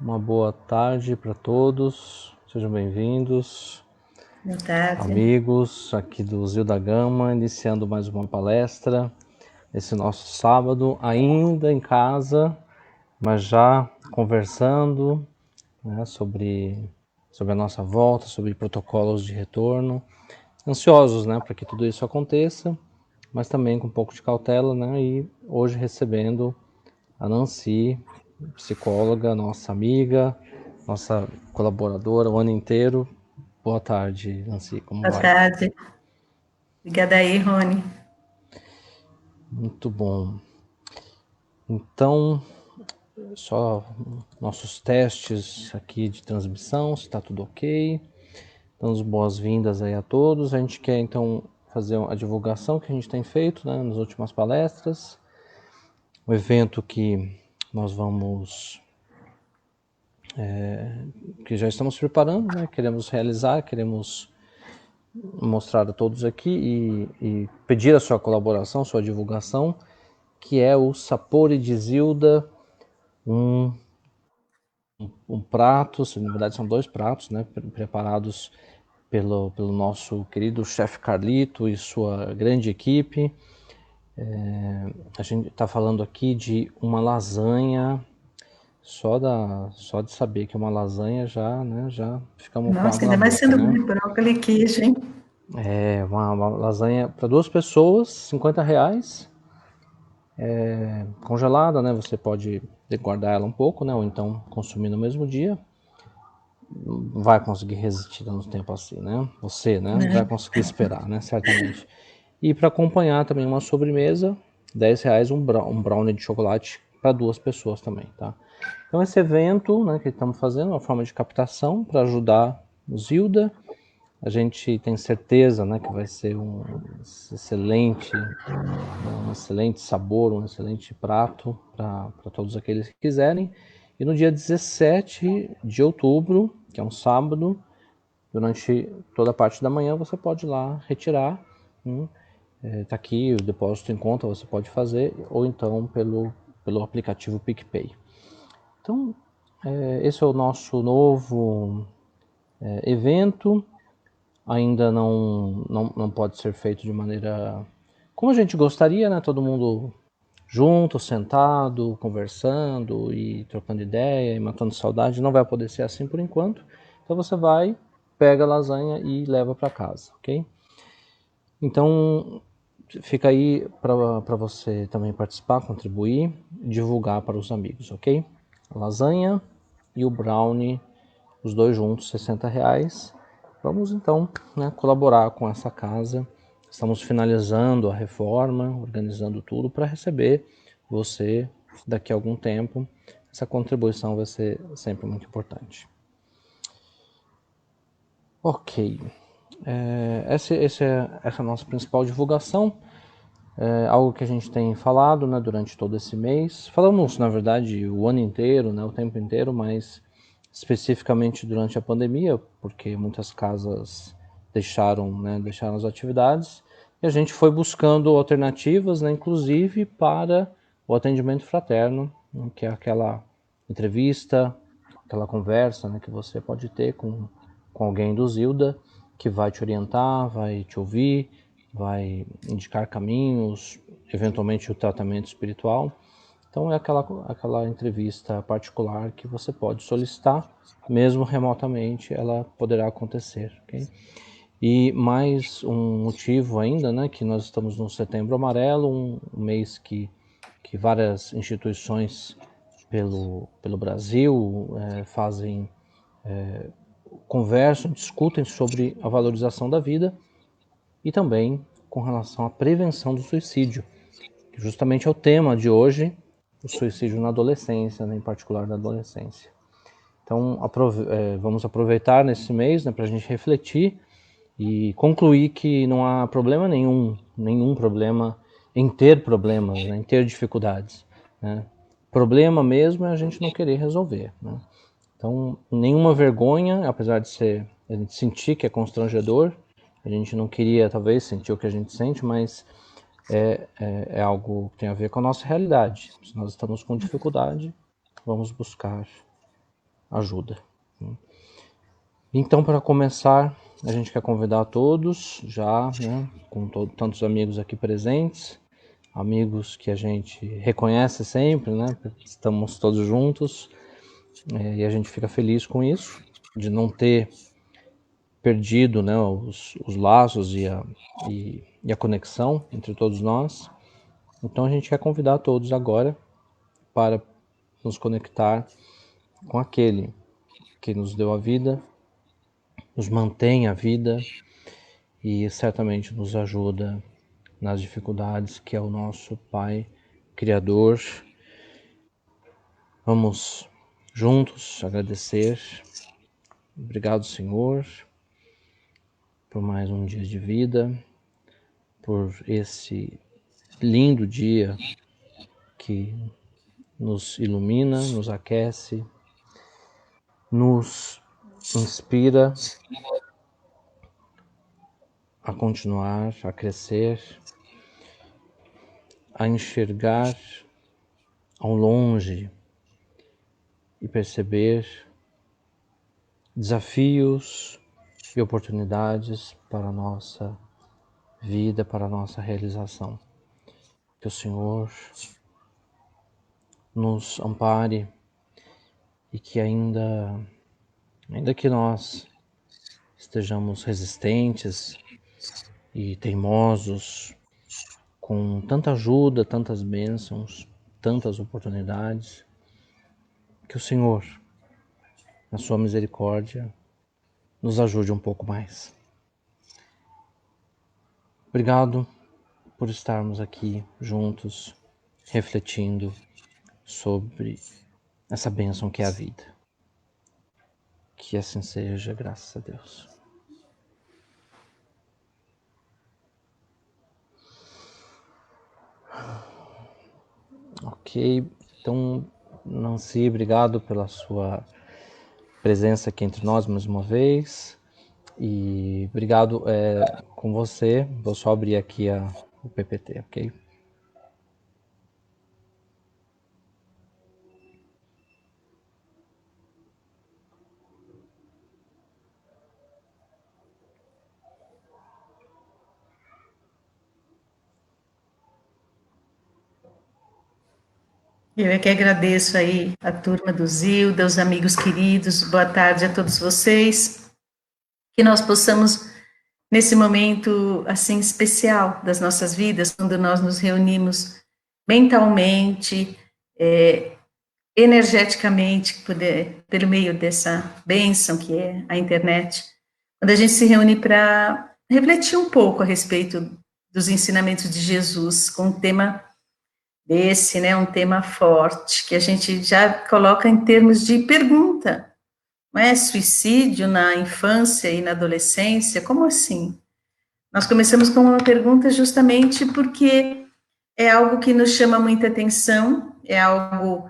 Uma boa tarde para todos, sejam bem-vindos, Boa tarde. amigos aqui do Zio da Gama, iniciando mais uma palestra, esse nosso sábado, ainda em casa, mas já conversando, né, sobre a nossa volta, sobre protocolos de retorno, ansiosos, né, para que tudo isso aconteça, mas também com um pouco de cautela, né, e hoje recebendo a Nancy, psicóloga, nossa amiga, nossa colaboradora o ano inteiro. Boa tarde, Nancy, como Boa vai? tarde. Obrigada aí, Rony. Muito bom. Então, só nossos testes aqui de transmissão, se está tudo ok. Damos boas-vindas aí a todos. A gente quer então fazer a divulgação que a gente tem feito, né, nas últimas palestras. O evento que nós vamos que já estamos preparando, né? Queremos realizar, queremos mostrar a todos aqui e pedir a sua colaboração, sua divulgação, que é o Sapori de Zilda, um prato, na verdade são dois pratos, né, preparados pelo nosso querido chefe Carlito e sua grande equipe. A gente está falando aqui de uma lasanha. Só de saber que é uma lasanha já, né, já ficamos com Nossa, água na ainda mais boca, sendo né? brócolis e queijo, hein? É uma lasanha para duas pessoas, R$ 50, congelada, né? Você pode guardar ela um pouco, né? Ou então consumir no mesmo dia. Vai conseguir resistir no tempo assim, né? Você, né? Vai Né? conseguir esperar, né? Certamente. E para acompanhar também uma sobremesa, R$ 10 um brownie de chocolate para duas pessoas também, tá? Então esse evento, né, que estamos fazendo, é uma forma de captação para ajudar o Zilda. A gente tem certeza, né, que vai ser um excelente sabor, um excelente prato para todos aqueles que quiserem. E no dia 17 de outubro, que é um sábado, durante toda a parte da manhã, você pode ir lá retirar. Tá aqui o depósito em conta, você pode fazer, ou então pelo aplicativo PicPay. Então, esse é o nosso novo evento. Ainda não pode ser feito de maneira como a gente gostaria, né? Todo mundo junto, sentado, conversando e trocando ideia e matando saudade. Não vai poder ser assim por enquanto. Então você vai, pega a lasanha e leva para casa, ok? Então fica aí para você também participar, contribuir, divulgar para os amigos, ok? A lasanha e o brownie, os dois juntos, R$ 60. Vamos então, né, colaborar com essa casa. Estamos finalizando a reforma, organizando tudo para receber você daqui a algum tempo. Essa contribuição vai ser sempre muito importante. Ok, essa é a nossa principal divulgação. Algo que a gente tem falado, né, durante todo esse mês. Falamos, na verdade, o ano inteiro, né, o tempo inteiro, mas especificamente durante a pandemia, porque muitas casas deixaram as atividades, e a gente foi buscando alternativas, né, inclusive para o atendimento fraterno, né, que é aquela entrevista, aquela conversa, né, que você pode ter com alguém do Zilda, que vai te orientar, vai te ouvir, vai indicar caminhos, eventualmente o tratamento espiritual. Então é aquela entrevista particular que você pode solicitar, mesmo remotamente, ela poderá acontecer, ok? E mais um motivo ainda, né, que nós estamos no Setembro Amarelo, um mês que várias instituições pelo Brasil fazem, conversam, discutem sobre a valorização da vida e também com relação à prevenção do suicídio, que justamente é o tema de hoje, o suicídio na adolescência, né, em particular na adolescência. Então, vamos aproveitar nesse mês, né, para a gente refletir e concluir que não há problema nenhum problema em ter problemas, né, em ter dificuldades, né? Problema mesmo é a gente não querer resolver, né? Então, nenhuma vergonha, apesar de a gente sentir que é constrangedor, a gente não queria talvez sentir o que a gente sente, mas é algo que tem a ver com a nossa realidade. Se nós estamos com dificuldade, vamos buscar ajuda. Então, para começar, a gente quer convidar a todos, já, né, com tantos amigos aqui presentes, amigos que a gente reconhece sempre, né, porque estamos todos juntos, e a gente fica feliz com isso, de não ter perdido, né, os laços e a conexão entre todos nós. Então, a gente quer convidar a todos agora para nos conectar com aquele que nos deu a vida, nos mantém a vida e certamente nos ajuda nas dificuldades, que é o nosso Pai Criador. Vamos juntos agradecer. Obrigado, Senhor, por mais um dia de vida, por esse lindo dia que nos ilumina, nos aquece, nos inspira a continuar, a crescer, a enxergar ao longe e perceber desafios e oportunidades para a nossa vida, para a nossa realização. Que o Senhor nos ampare e que ainda que nós estejamos resistentes e teimosos, com tanta ajuda, tantas bênçãos, tantas oportunidades, que o Senhor, na sua misericórdia, nos ajude um pouco mais. Obrigado por estarmos aqui juntos, refletindo sobre essa bênção que é a vida. Que assim seja, graças a Deus. Ok, então, Nancy, obrigado pela sua presença aqui entre nós mais uma vez. E obrigado com você. Vou só abrir aqui o PPT, ok? Eu é que agradeço aí a turma do Zilda, os amigos queridos, boa tarde a todos vocês, que nós possamos, nesse momento, assim, especial das nossas vidas, quando nós nos reunimos mentalmente, energeticamente, pelo meio dessa bênção que é a internet, quando a gente se reúne para refletir um pouco a respeito dos ensinamentos de Jesus, com um tema desse, né, um tema forte, que a gente já coloca em termos de pergunta, não é? Suicídio na infância e na adolescência, como assim? Nós começamos com uma pergunta justamente porque é algo que nos chama muita atenção, é algo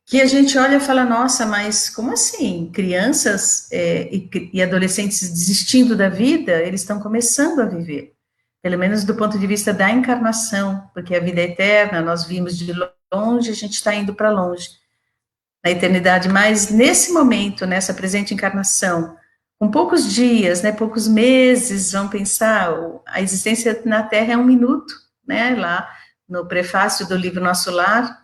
que a gente olha e fala, nossa, mas como assim? Crianças e adolescentes desistindo da vida, eles estão começando a viver, pelo menos do ponto de vista da encarnação, porque a vida é eterna, nós vimos de longe, a gente está indo para longe, na eternidade, mas nesse momento, nessa presente encarnação, com poucos dias, né, poucos meses, vão pensar, a existência na Terra é um minuto, né, lá no prefácio do livro Nosso Lar,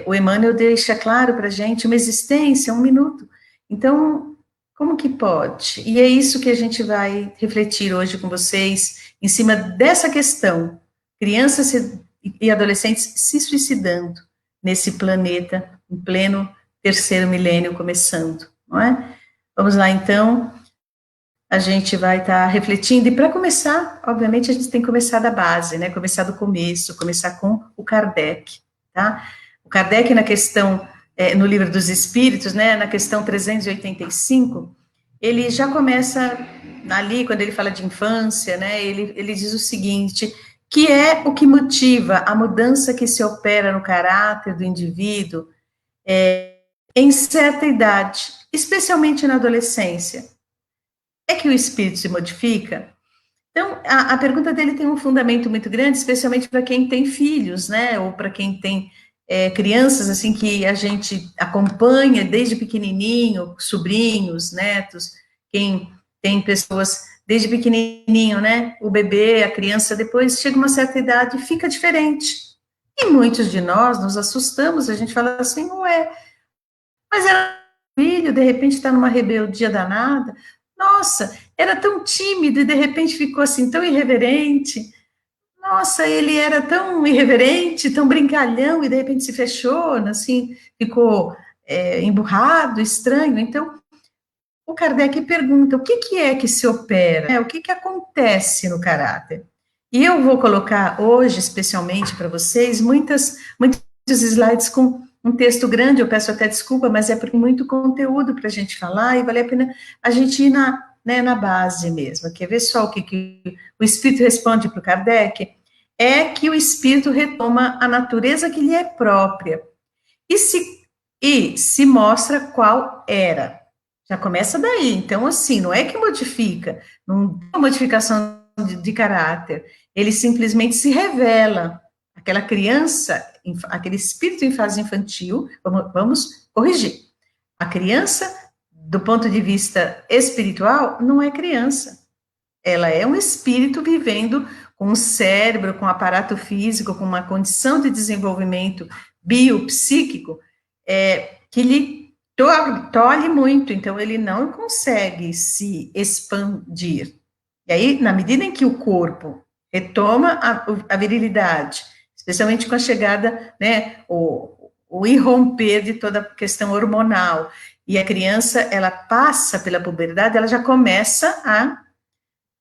o Emmanuel deixa claro para a gente, uma existência, um minuto, então, como que pode? E é isso que a gente vai refletir hoje com vocês, em cima dessa questão, crianças e adolescentes se suicidando nesse planeta, em pleno terceiro milênio começando, não é? Vamos lá, então, a gente vai estar refletindo, e para começar, obviamente, a gente tem que começar da base, né, começar do começo, começar com o Kardec, tá? O Kardec, na questão, no Livro dos Espíritos, né, na questão 385, ele já começa ali, quando ele fala de infância, né, ele diz o seguinte, que é o que motiva a mudança que se opera no caráter do indivíduo em certa idade, especialmente na adolescência. É que o espírito se modifica? Então, a pergunta dele tem um fundamento muito grande, especialmente para quem tem filhos, né, ou para quem tem crianças, assim, que a gente acompanha desde pequenininho, sobrinhos, netos, quem tem pessoas desde pequenininho, né, o bebê, a criança, depois chega uma certa idade e fica diferente. E muitos de nós nos assustamos, a gente fala assim, ué, mas era filho, de repente está numa rebeldia danada, nossa, era tão tímido e de repente ficou assim tão irreverente, nossa, ele era tão irreverente, tão brincalhão, e de repente se fechou, assim, ficou emburrado, estranho. Então, o Kardec pergunta, o que é que se opera? O que acontece no caráter? E eu vou colocar hoje, especialmente para vocês, muitos slides com um texto grande, eu peço até desculpa, mas é porque muito conteúdo para a gente falar, e vale a pena a gente ir na base mesmo. Quer ver só o que o Espírito responde para o Kardec? É que o Espírito retoma a natureza que lhe é própria, e se mostra qual era. Já começa daí. Então, assim, não é que modifica, não é uma modificação de caráter, ele simplesmente se revela. Aquela criança, aquele espírito em fase infantil, vamos corrigir. A criança, do ponto de vista espiritual, não é criança. Ela é um espírito vivendo com um cérebro, com um aparato físico, com uma condição de desenvolvimento biopsíquico, que lhe tolhe muito, então ele não consegue se expandir. E aí, na medida em que o corpo retoma a virilidade, especialmente com a chegada, né, o irromper de toda a questão hormonal, e a criança, ela passa pela puberdade, ela já começa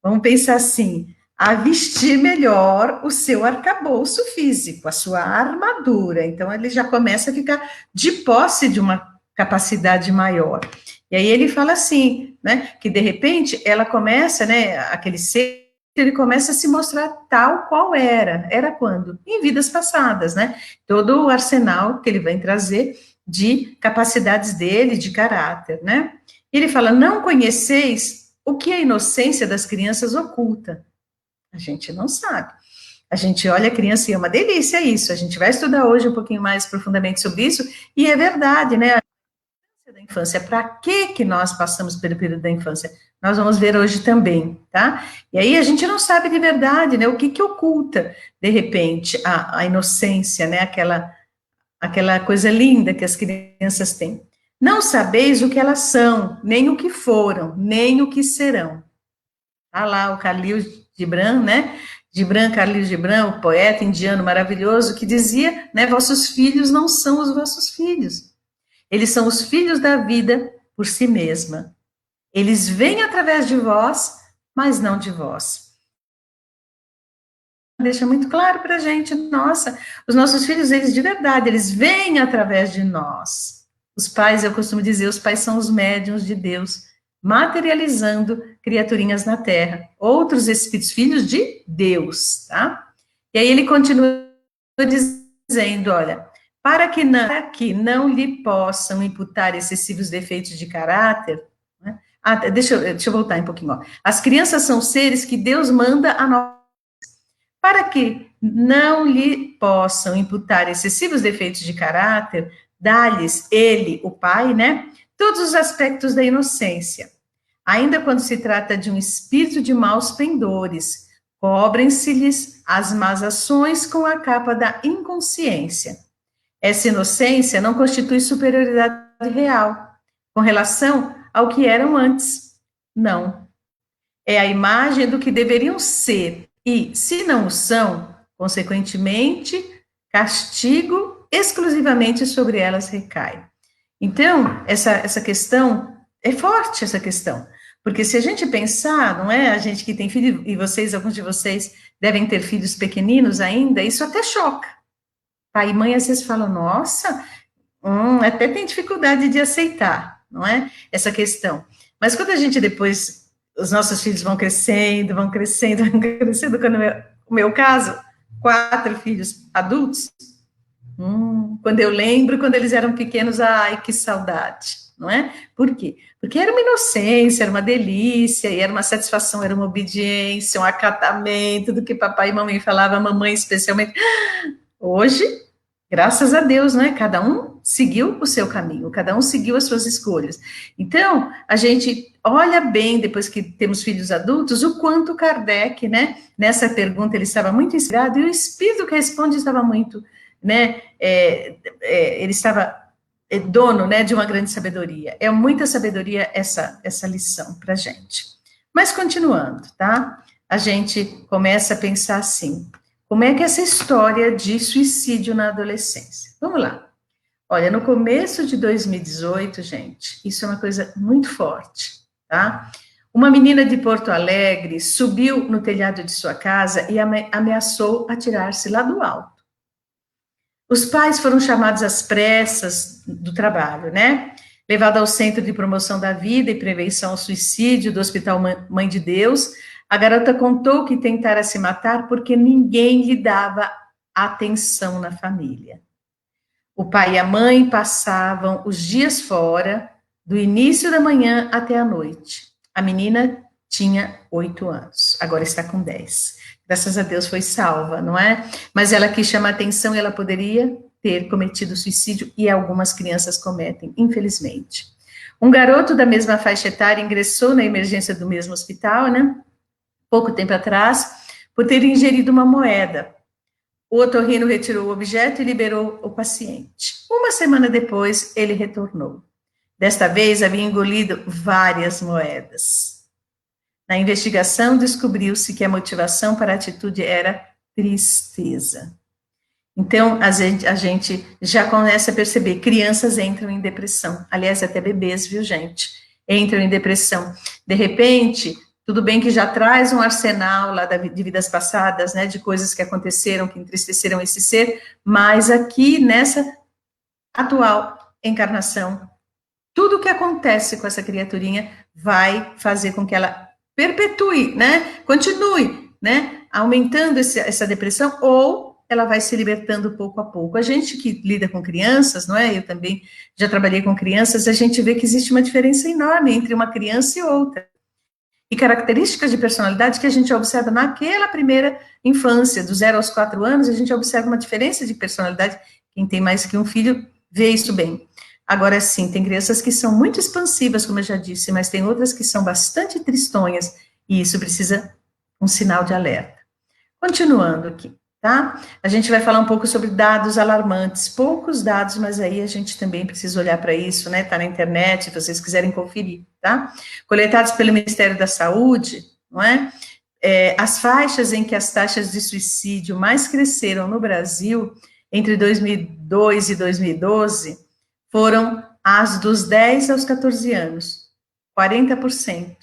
vamos pensar assim, a vestir melhor o seu arcabouço físico, a sua armadura. Então, ele já começa a ficar de posse de uma capacidade maior. E aí ele fala assim, né, que de repente ela começa, né, aquele ser, ele começa a se mostrar tal qual era. Era quando? Em vidas passadas, né? Todo o arsenal que ele vai trazer de capacidades dele, de caráter, né? Ele fala, não conheceis o que a inocência das crianças oculta. A gente não sabe. A gente olha a criança e é uma delícia isso. A gente vai estudar hoje um pouquinho mais profundamente sobre isso, e é verdade, né? Da infância, para que nós passamos pelo período da infância? Nós vamos ver hoje também, tá? E aí a gente não sabe de verdade, né? O que oculta, de repente, a inocência, né? Aquela coisa linda que as crianças têm. Não sabeis o que elas são, nem o que foram, nem o que serão. Tá lá o Khalil Gibran, né? Khalil Gibran, o poeta indiano maravilhoso, que dizia, né? Vossos filhos não são os vossos filhos. Eles são os filhos da vida por si mesma. Eles vêm através de vós, mas não de vós. Deixa muito claro para a gente, nossa, os nossos filhos, eles de verdade, eles vêm através de nós. Os pais, eu costumo dizer, os pais são os médiuns de Deus, materializando criaturinhas na Terra. Outros espíritos, filhos de Deus, tá? E aí ele continua dizendo, olha, para que não lhe possam imputar excessivos defeitos de caráter, né? Deixa eu voltar um pouquinho, ó. As crianças são seres que Deus manda a nós, para que não lhe possam imputar excessivos defeitos de caráter, dá-lhes ele, o pai, né, todos os aspectos da inocência. Ainda quando se trata de um espírito de maus pendores, cobrem-se-lhes as más ações com a capa da inconsciência. Essa inocência não constitui superioridade real com relação ao que eram antes. Não. É a imagem do que deveriam ser e, se não o são, consequentemente, castigo exclusivamente sobre elas recai. Então, essa questão, é forte essa questão, porque se a gente pensar, não é, a gente que tem filho, e vocês, alguns de vocês devem ter filhos pequeninos ainda, isso até choca. Pai e mãe às vezes falam, nossa, até tem dificuldade de aceitar, não é? Essa questão. Mas quando a gente depois, os nossos filhos vão crescendo, vão crescendo, quando o meu caso, 4 filhos adultos, quando eu lembro, quando eles eram pequenos, ai, que saudade, não é? Por quê? Porque era uma inocência, era uma delícia, e era uma satisfação, era uma obediência, um acatamento do que papai e mamãe falavam, mamãe especialmente. Hoje, Graças a Deus, né? Cada um seguiu o seu caminho, cada um seguiu as suas escolhas. Então, a gente olha bem, depois que temos filhos adultos, o quanto Kardec, né? Nessa pergunta, ele estava muito inspirado, e o espírito que responde estava muito, né? Ele estava dono, né, de uma grande sabedoria. É muita sabedoria essa lição para a gente. Mas continuando, tá? A gente começa a pensar assim: como é que é essa história de suicídio na adolescência? Vamos lá. Olha, no começo de 2018, gente, isso é uma coisa muito forte, tá? Uma menina de Porto Alegre subiu no telhado de sua casa e ameaçou atirar-se lá do alto. Os pais foram chamados às pressas do trabalho, né? Levado ao Centro de Promoção da Vida e Prevenção ao Suicídio do Hospital Mãe de Deus, a garota contou que tentara se matar porque ninguém lhe dava atenção na família. O pai e a mãe passavam os dias fora, do início da manhã até a noite. A menina tinha 8 anos, agora está com 10. Graças a Deus foi salva, não é? Mas ela quis chamar atenção e ela poderia ter cometido suicídio, e algumas crianças cometem, infelizmente. Um garoto da mesma faixa etária ingressou na emergência do mesmo hospital, né? Pouco tempo atrás, por ter ingerido uma moeda. O otorrino retirou o objeto e liberou o paciente. Uma semana depois, ele retornou. Desta vez, havia engolido várias moedas. Na investigação, descobriu-se que a motivação para a atitude era tristeza. Então, a gente já começa a perceber, crianças entram em depressão. Aliás, até bebês, viu, gente? Entram em depressão. De repente, tudo bem que já traz um arsenal lá de vidas passadas, né, de coisas que aconteceram, que entristeceram esse ser, mas aqui, nessa atual encarnação, tudo que acontece com essa criaturinha vai fazer com que ela perpetue, né, continue, né, aumentando essa depressão, ou ela vai se libertando pouco a pouco. A gente que lida com crianças, não é? Eu também já trabalhei com crianças, a gente vê que existe uma diferença enorme entre uma criança e outra. E características de personalidade que a gente observa naquela primeira infância, do 0 aos 4 anos, a gente observa uma diferença de personalidade. Quem tem mais que um filho vê isso bem. Agora, sim, tem crianças que são muito expansivas, como eu já disse, mas tem outras que são bastante tristonhas, e isso precisa um sinal de alerta. Continuando aqui, tá? A gente vai falar um pouco sobre dados alarmantes, poucos dados, mas aí a gente também precisa olhar para isso, né? Tá na internet, se vocês quiserem conferir, tá? Coletados pelo Ministério da Saúde, não é? As faixas em que as taxas de suicídio mais cresceram no Brasil entre 2002 e 2012 foram as dos 10 aos 14 anos. 40%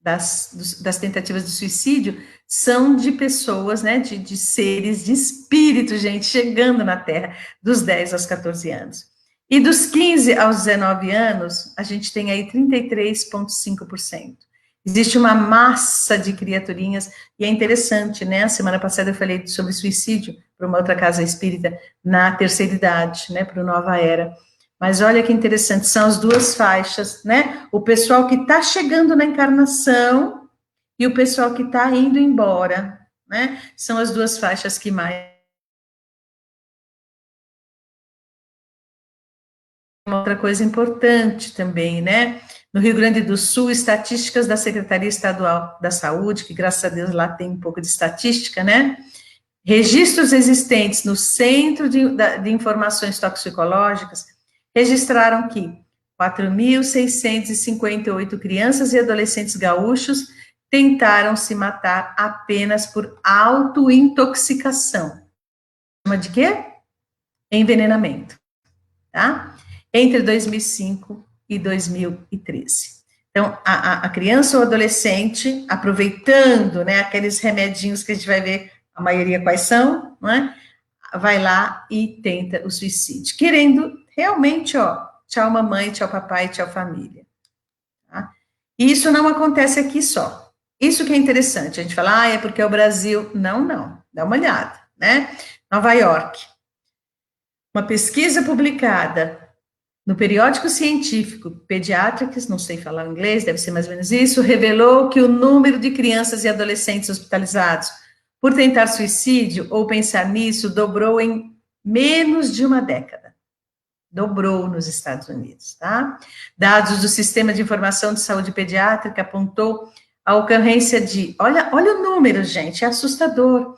das tentativas de suicídio são de pessoas, né, de seres, de espírito, gente, chegando na Terra, dos 10 aos 14 anos. E dos 15 aos 19 anos, a gente tem aí 33,5%. Existe uma massa de criaturinhas, e é interessante, né, a semana passada eu falei sobre suicídio para uma outra casa espírita na terceira idade, né, para o Nova Era. Mas olha que interessante, são as duas faixas, né? O pessoal que está chegando na encarnação e o pessoal que está indo embora, né? São as duas faixas que mais. Uma outra coisa importante também, né? No Rio Grande do Sul, estatísticas da Secretaria Estadual da Saúde, que graças a Deus lá tem um pouco de estatística, né? Registros existentes no Centro de Informações Toxicológicas registraram que 4.658 crianças e adolescentes gaúchos tentaram se matar apenas por autointoxicação. Chama de quê? Envenenamento, tá? Entre 2005 e 2013. Então, a criança ou adolescente, aproveitando, né, aqueles remedinhos que a gente vai ver, a maioria quais são, não é? Vai lá e tenta o suicídio, querendo realmente, ó, tchau mamãe, tchau papai, tchau família. Tá? E isso não acontece aqui só. Isso que é interessante, a gente fala, é porque é o Brasil. Não, dá uma olhada, né? Nova York. Uma pesquisa publicada no periódico científico Pediatrics, não sei falar inglês, deve ser mais ou menos isso, revelou que o número de crianças e adolescentes hospitalizados por tentar suicídio ou pensar nisso dobrou em menos de uma década. Dobrou nos Estados Unidos, tá? Dados do Sistema de Informação de Saúde Pediátrica apontou a ocorrência de, olha o número, gente, é assustador,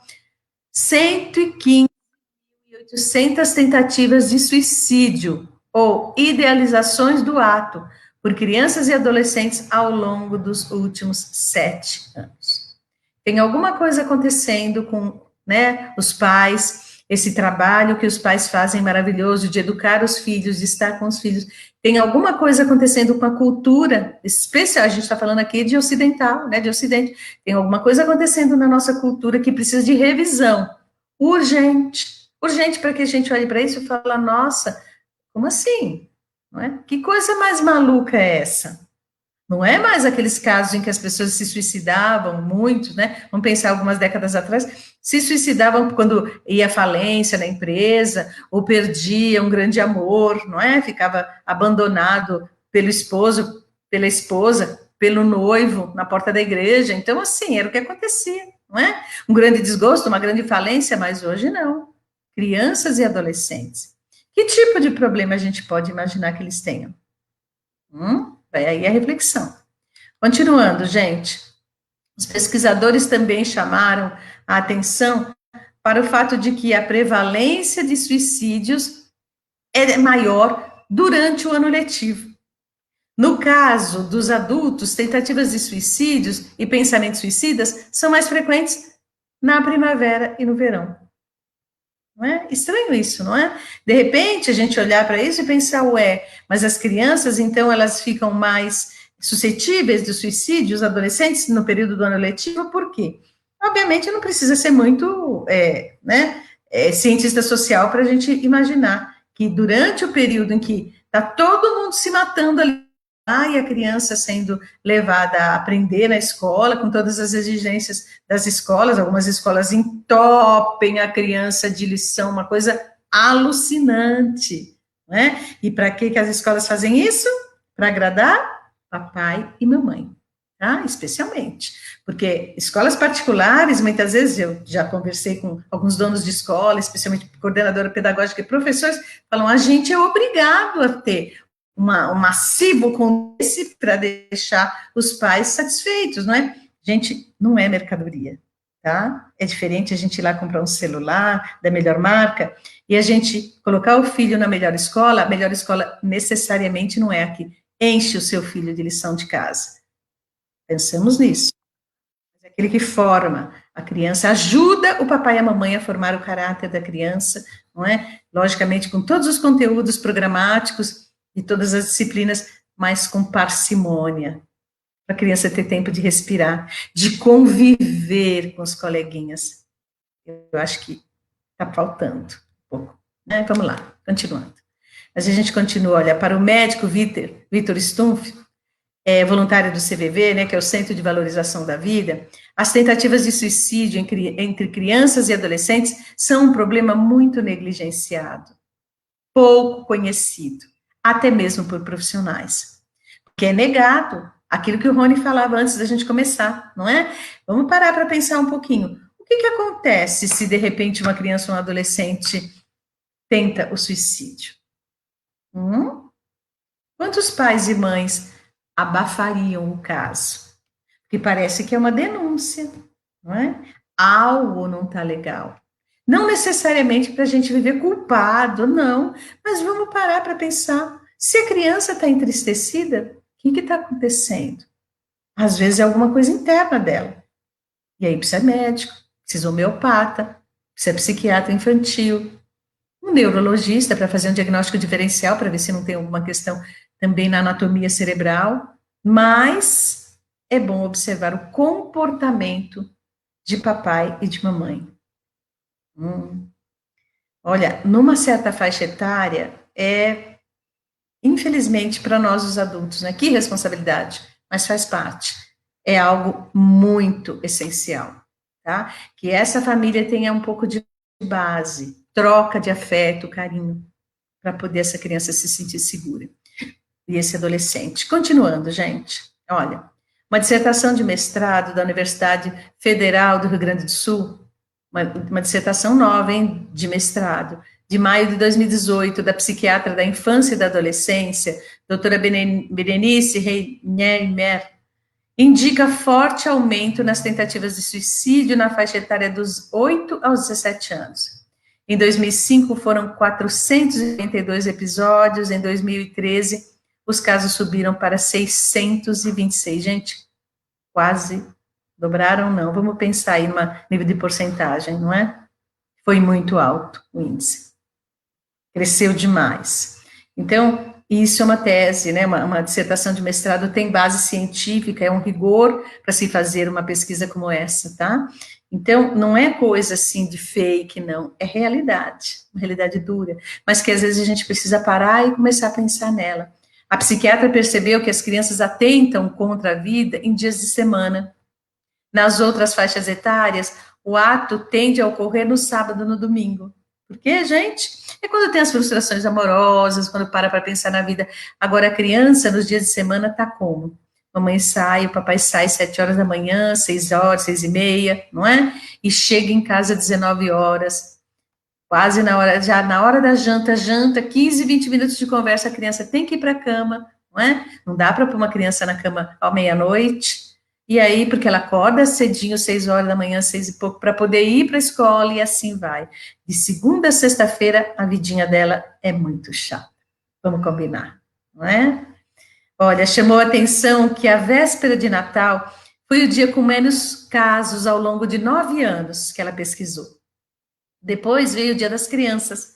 115.800 tentativas de suicídio ou idealizações do ato por crianças e adolescentes ao longo dos últimos 7 anos. Tem alguma coisa acontecendo com, né, os pais, esse trabalho que os pais fazem maravilhoso de educar os filhos, de estar com os filhos. Tem alguma coisa acontecendo com a cultura especial, a gente está falando aqui de ocidental, né, de ocidente. Tem alguma coisa acontecendo na nossa cultura que precisa de revisão. Urgente para que a gente olhe para isso e fale, nossa, como assim? Não é? Que coisa mais maluca é essa? Não é mais aqueles casos em que as pessoas se suicidavam, muitos, né? Vamos pensar algumas décadas atrás, se suicidavam quando ia à falência na empresa, ou perdia um grande amor, não é? Ficava abandonado pelo esposo, pela esposa, pelo noivo, na porta da igreja. Então, assim, era o que acontecia, não é? Um grande desgosto, uma grande falência, mas hoje não. Crianças e adolescentes. Que tipo de problema a gente pode imaginar que eles tenham? Vai aí a reflexão. Continuando, gente, os pesquisadores também chamaram a atenção para o fato de que a prevalência de suicídios é maior durante o ano letivo. No caso dos adultos, tentativas de suicídios e pensamentos suicidas são mais frequentes na primavera e no verão. Não é estranho isso, não é? De repente, a gente olhar para isso e pensar, ué, mas as crianças, então, elas ficam mais suscetíveis de suicídio, os adolescentes, no período do ano letivo, por quê? Obviamente, não precisa ser muito, cientista social para a gente imaginar que durante o período em que está todo mundo se matando ali, e a criança sendo levada a aprender na escola, com todas as exigências das escolas, algumas escolas entopem a criança de lição, uma coisa alucinante, né? E para que as escolas fazem isso? Para agradar papai e mamãe, tá? Especialmente, porque escolas particulares, muitas vezes, eu já conversei com alguns donos de escola, especialmente coordenadora pedagógica e professores, falam, a gente é obrigado a ter um massivo com esse para deixar os pais satisfeitos, não é? Gente, não é mercadoria, tá? É diferente a gente ir lá comprar um celular da melhor marca e a gente colocar o filho na melhor escola. A melhor escola necessariamente não é a que enche o seu filho de lição de casa. Pensamos nisso. É aquele que forma a criança, ajuda o papai e a mamãe a formar o caráter da criança, não é? Logicamente, com todos os conteúdos programáticos e todas as disciplinas, mas com parcimônia, para a criança ter tempo de respirar, de conviver com os coleguinhas. Eu acho que está faltando um pouco, né? Vamos lá, continuando. Mas a gente continua, olha, para o médico Vitor Stumpf, voluntário do CVV, né, que é o Centro de Valorização da Vida, as tentativas de suicídio entre crianças e adolescentes são um problema muito negligenciado, pouco conhecido, até mesmo por profissionais, porque é negado aquilo que o Rony falava antes da gente começar, não é? Vamos parar para pensar um pouquinho. O que acontece se, de repente, uma criança ou um adolescente tenta o suicídio? Quantos pais e mães abafariam o caso? Porque parece que é uma denúncia, não é? Algo não está legal. Não necessariamente para a gente viver culpado, não, mas vamos parar para pensar. Se a criança está entristecida, o que está acontecendo? Às vezes é alguma coisa interna dela. E aí precisa médico, precisa homeopata, precisa psiquiatra infantil, um neurologista para fazer um diagnóstico diferencial, para ver se não tem alguma questão também na anatomia cerebral, mas é bom observar o comportamento de papai e de mamãe. Olha, numa certa faixa etária, infelizmente, para nós os adultos, né? Que responsabilidade, mas faz parte. É algo muito essencial, tá? Que essa família tenha um pouco de base, troca de afeto, carinho, para poder essa criança se sentir segura. E esse adolescente. Continuando, gente, olha, uma dissertação de mestrado da Universidade Federal do Rio Grande do Sul, uma dissertação nova, hein, de mestrado, de maio de 2018, da psiquiatra da infância e da adolescência, doutora Berenice Reinier, indica forte aumento nas tentativas de suicídio na faixa etária dos 8 aos 17 anos. Em 2005, foram 482 episódios, em 2013, os casos subiram para 626. Gente, quase dobraram, não. Vamos pensar aí no nível de porcentagem, não é? Foi muito alto o índice. Cresceu demais. Então, isso é uma tese, né, uma dissertação de mestrado, tem base científica, é um rigor para se fazer uma pesquisa como essa, tá? Então, não é coisa assim de fake, não, é realidade, uma realidade dura, mas que às vezes a gente precisa parar e começar a pensar nela. A psiquiatra percebeu que as crianças atentam contra a vida em dias de semana. Nas outras faixas etárias, o ato tende a ocorrer no sábado e no domingo. Por quê, gente? É quando tem as frustrações amorosas, quando para pensar na vida. Agora, a criança, nos dias de semana, tá como? Mamãe sai, o papai sai 7 horas da manhã, 6 horas, 6h30, não é? E chega em casa 19 horas, quase na hora, já na hora da janta, 15, 20 minutos de conversa, a criança tem que ir para a cama, não é? Não dá para pôr uma criança na cama à meia-noite, e aí, porque ela acorda cedinho, 6 horas da manhã, 6 e pouco, para poder ir para a escola, e assim vai. De segunda a sexta-feira, a vidinha dela é muito chata. Vamos combinar, não é? Olha, chamou a atenção que a véspera de Natal foi o dia com menos casos ao longo de 9 anos que ela pesquisou. Depois veio o Dia das Crianças.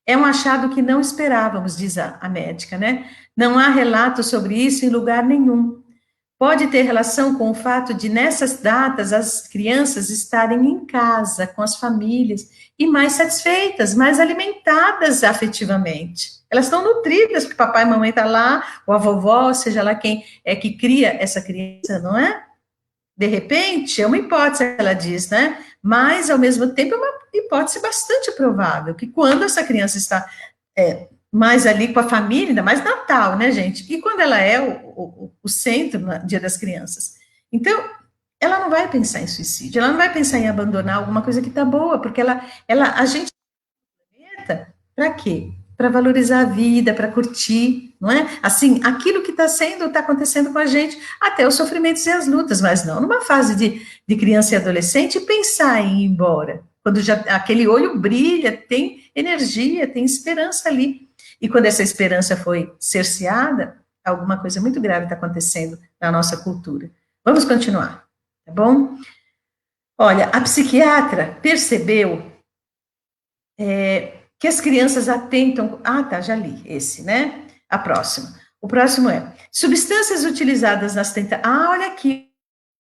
É um achado que não esperávamos, diz a médica, né? Não há relato sobre isso em lugar nenhum. Pode ter relação com o fato de, nessas datas, as crianças estarem em casa, com as famílias, e mais satisfeitas, mais alimentadas afetivamente. Elas estão nutridas, porque papai e mamãe estão lá, ou a vovó, seja lá quem é que cria essa criança, não é? De repente, é uma hipótese, ela diz, né? Mas, ao mesmo tempo, é uma hipótese bastante provável, que quando essa criança está mais ali com a família, ainda mais Natal, né, gente? E quando ela é o centro no Dia das Crianças. Então, ela não vai pensar em suicídio, ela não vai pensar em abandonar alguma coisa que está boa, porque a gente para quê? Para valorizar a vida, para curtir, não é? Assim, aquilo que está acontecendo com a gente, até os sofrimentos e as lutas, mas não numa fase de criança e adolescente, pensar em ir embora. Quando já aquele olho brilha, tem energia, tem esperança ali. E quando essa esperança foi cerceada, alguma coisa muito grave está acontecendo na nossa cultura. Vamos continuar, tá bom? Olha, a psiquiatra percebeu que as crianças atentam... Ah, tá, já li esse, né? A próxima. O próximo é, substâncias utilizadas nas tentativas... Ah, olha aqui,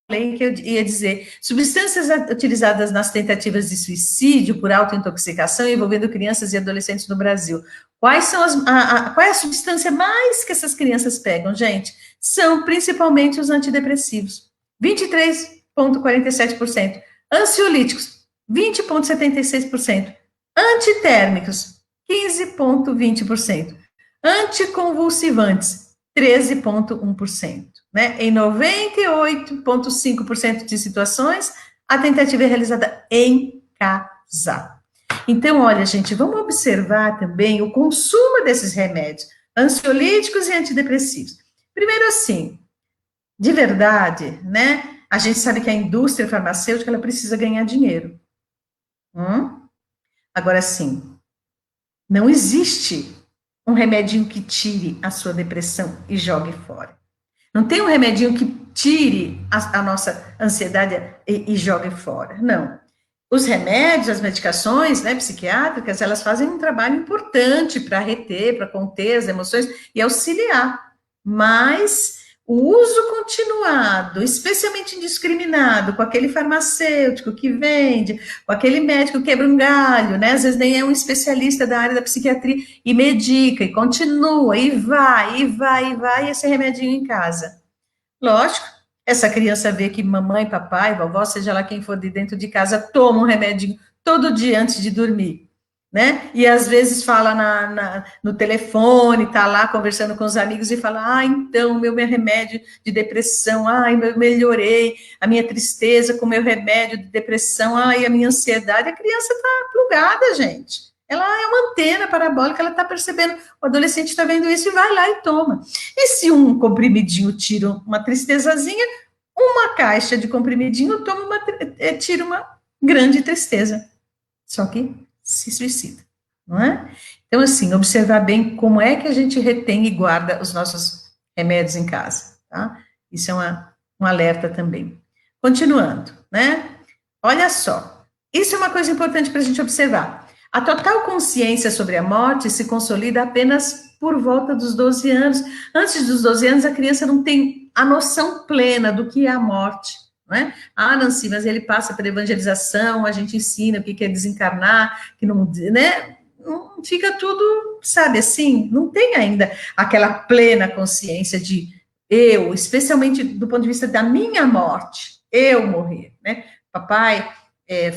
que eu ia dizer, substâncias utilizadas nas tentativas de suicídio por autointoxicação envolvendo crianças e adolescentes no Brasil. Qual é a substância mais que essas crianças pegam, gente? São principalmente os antidepressivos, 23,47%, ansiolíticos, 20,76%, antitérmicos, 15,20%, anticonvulsivantes, 13,1%. Né? Em 98,5% de situações, a tentativa é realizada em casa. Então, olha, gente, vamos observar também o consumo desses remédios, ansiolíticos e antidepressivos. Primeiro, assim, de verdade, né? A gente sabe que a indústria farmacêutica, ela precisa ganhar dinheiro. Agora, sim, não existe um remedinho que tire a sua depressão e jogue fora. Não tem um remedinho que tire a nossa ansiedade e jogue fora. Não. Os remédios, as medicações, né, psiquiátricas, elas fazem um trabalho importante para reter, para conter as emoções e auxiliar. Mas o uso continuado, especialmente indiscriminado, com aquele farmacêutico que vende, com aquele médico que quebra um galho, né? Às vezes nem é um especialista da área da psiquiatria e medica, e continua, e vai, e esse remedinho em casa. Lógico, essa criança vê que mamãe, papai, vovó, seja lá quem for de dentro de casa, toma um remedinho todo dia antes de dormir. Né? E às vezes fala no telefone, tá lá conversando com os amigos e fala, então, meu remédio de depressão, eu melhorei a minha tristeza com meu remédio de depressão, a minha ansiedade, a criança tá plugada, gente. Ela é uma antena parabólica, ela está percebendo, o adolescente está vendo isso e vai lá e toma. E se um comprimidinho tira uma tristezazinha, uma caixa de comprimidinho tira uma grande tristeza. Só que se suicida, não é? Então, assim, observar bem como é que a gente retém e guarda os nossos remédios em casa, tá? Isso é um alerta também. Continuando, né? Olha só, isso é uma coisa importante para a gente observar. A total consciência sobre a morte se consolida apenas por volta dos 12 anos. Antes dos 12 anos, a criança não tem a noção plena do que é a morte, não é? Ah, Nancy, mas ele passa pela evangelização, a gente ensina o que é desencarnar, que não, né? Não fica tudo, sabe, assim, não tem ainda aquela plena consciência de eu, especialmente do ponto de vista da minha morte, eu morrer, né? Papai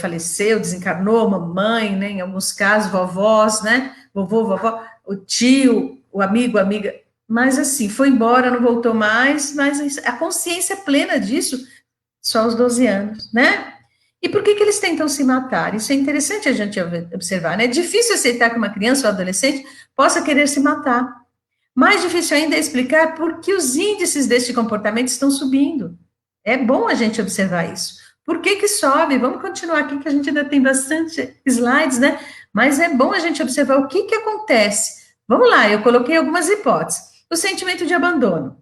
faleceu, desencarnou, mamãe, né? Em alguns casos, vovós, né? Vovô, vovó, o tio, o amigo, a amiga, mas assim, foi embora, não voltou mais, mas a consciência plena disso, só aos 12 anos, né? E por que eles tentam se matar? Isso é interessante a gente observar, né? É difícil aceitar que uma criança ou adolescente possa querer se matar. Mais difícil ainda é explicar por que os índices deste comportamento estão subindo. É bom a gente observar isso. Por que sobe? Vamos continuar aqui, que a gente ainda tem bastante slides, né? Mas é bom a gente observar o que acontece. Vamos lá, eu coloquei algumas hipóteses. O sentimento de abandono.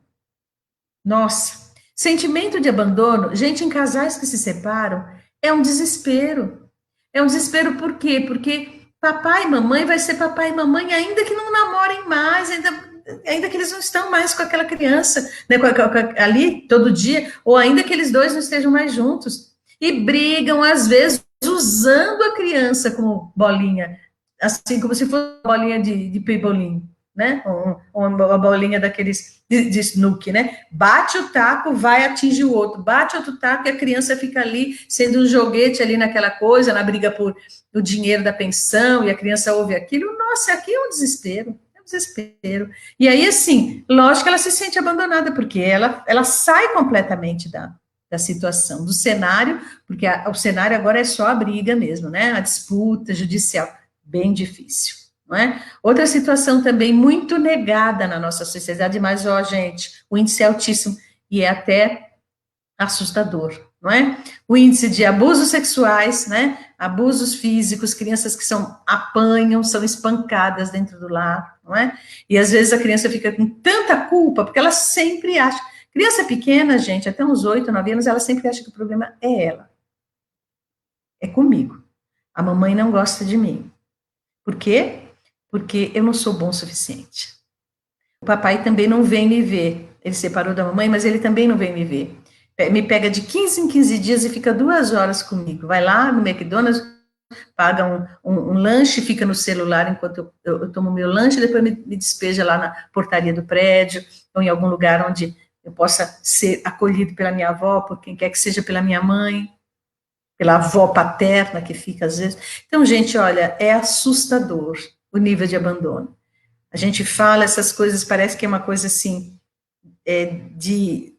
Nossa, sentimento de abandono, gente, em casais que se separam, é um desespero. É um desespero por quê? Porque papai e mamãe vai ser papai e mamãe, ainda que não namorem mais, ainda que eles não estão mais com aquela criança, né, ali todo dia, ou ainda que eles dois não estejam mais juntos. E brigam, às vezes, usando a criança como bolinha, assim como se fosse uma bolinha de pebolim, né? Uma bolinha daqueles de snooki, né? Bate o taco, vai atingir o outro, bate outro taco e a criança fica ali sendo um joguete ali naquela coisa, na briga por o dinheiro da pensão, e a criança ouve aquilo. Nossa, aqui é um desespero. Desespero. E aí, assim, lógico que ela se sente abandonada, porque ela sai completamente da situação, do cenário, porque o cenário agora é só a briga mesmo, né? A disputa judicial, bem difícil, não é? Outra situação também muito negada na nossa sociedade, mas, ó, gente, o índice é altíssimo e é até assustador, não é? O índice de abusos sexuais, né? Abusos físicos, crianças que apanham, são espancadas dentro do lar, não é? E às vezes a criança fica com tanta culpa, porque ela sempre acha. Criança pequena, gente, até uns 8, 9 anos, ela sempre acha que o problema é ela. É comigo. A mamãe não gosta de mim. Por quê? Porque eu não sou bom o suficiente. O papai também não vem me ver. Ele separou da mamãe, mas ele também não vem me ver. Me pega de 15 em 15 dias e fica 2 horas comigo. Vai lá no McDonald's, paga um lanche, fica no celular enquanto eu tomo meu lanche, depois me despeja lá na portaria do prédio, ou em algum lugar onde eu possa ser acolhido pela minha avó, por quem quer que seja, pela minha mãe, pela avó paterna que fica às vezes. Então, gente, olha, é assustador o nível de abandono. A gente fala essas coisas, parece que é uma coisa assim, de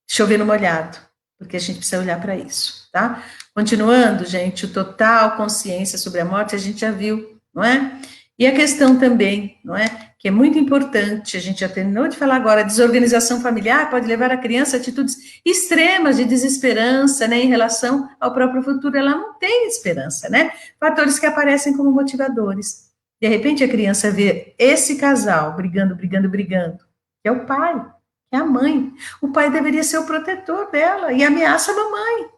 chover no molhado, porque a gente precisa olhar para isso, tá? Continuando, gente, o total consciência sobre a morte, a gente já viu, não é? E a questão também, não é? Que é muito importante, a gente já terminou de falar agora, a desorganização familiar pode levar a criança a atitudes extremas de desesperança, né, em relação ao próprio futuro, ela não tem esperança, né? Fatores que aparecem como motivadores. De repente a criança vê esse casal brigando, que é o pai, que é a mãe. O pai deveria ser o protetor dela e ameaça a mamãe.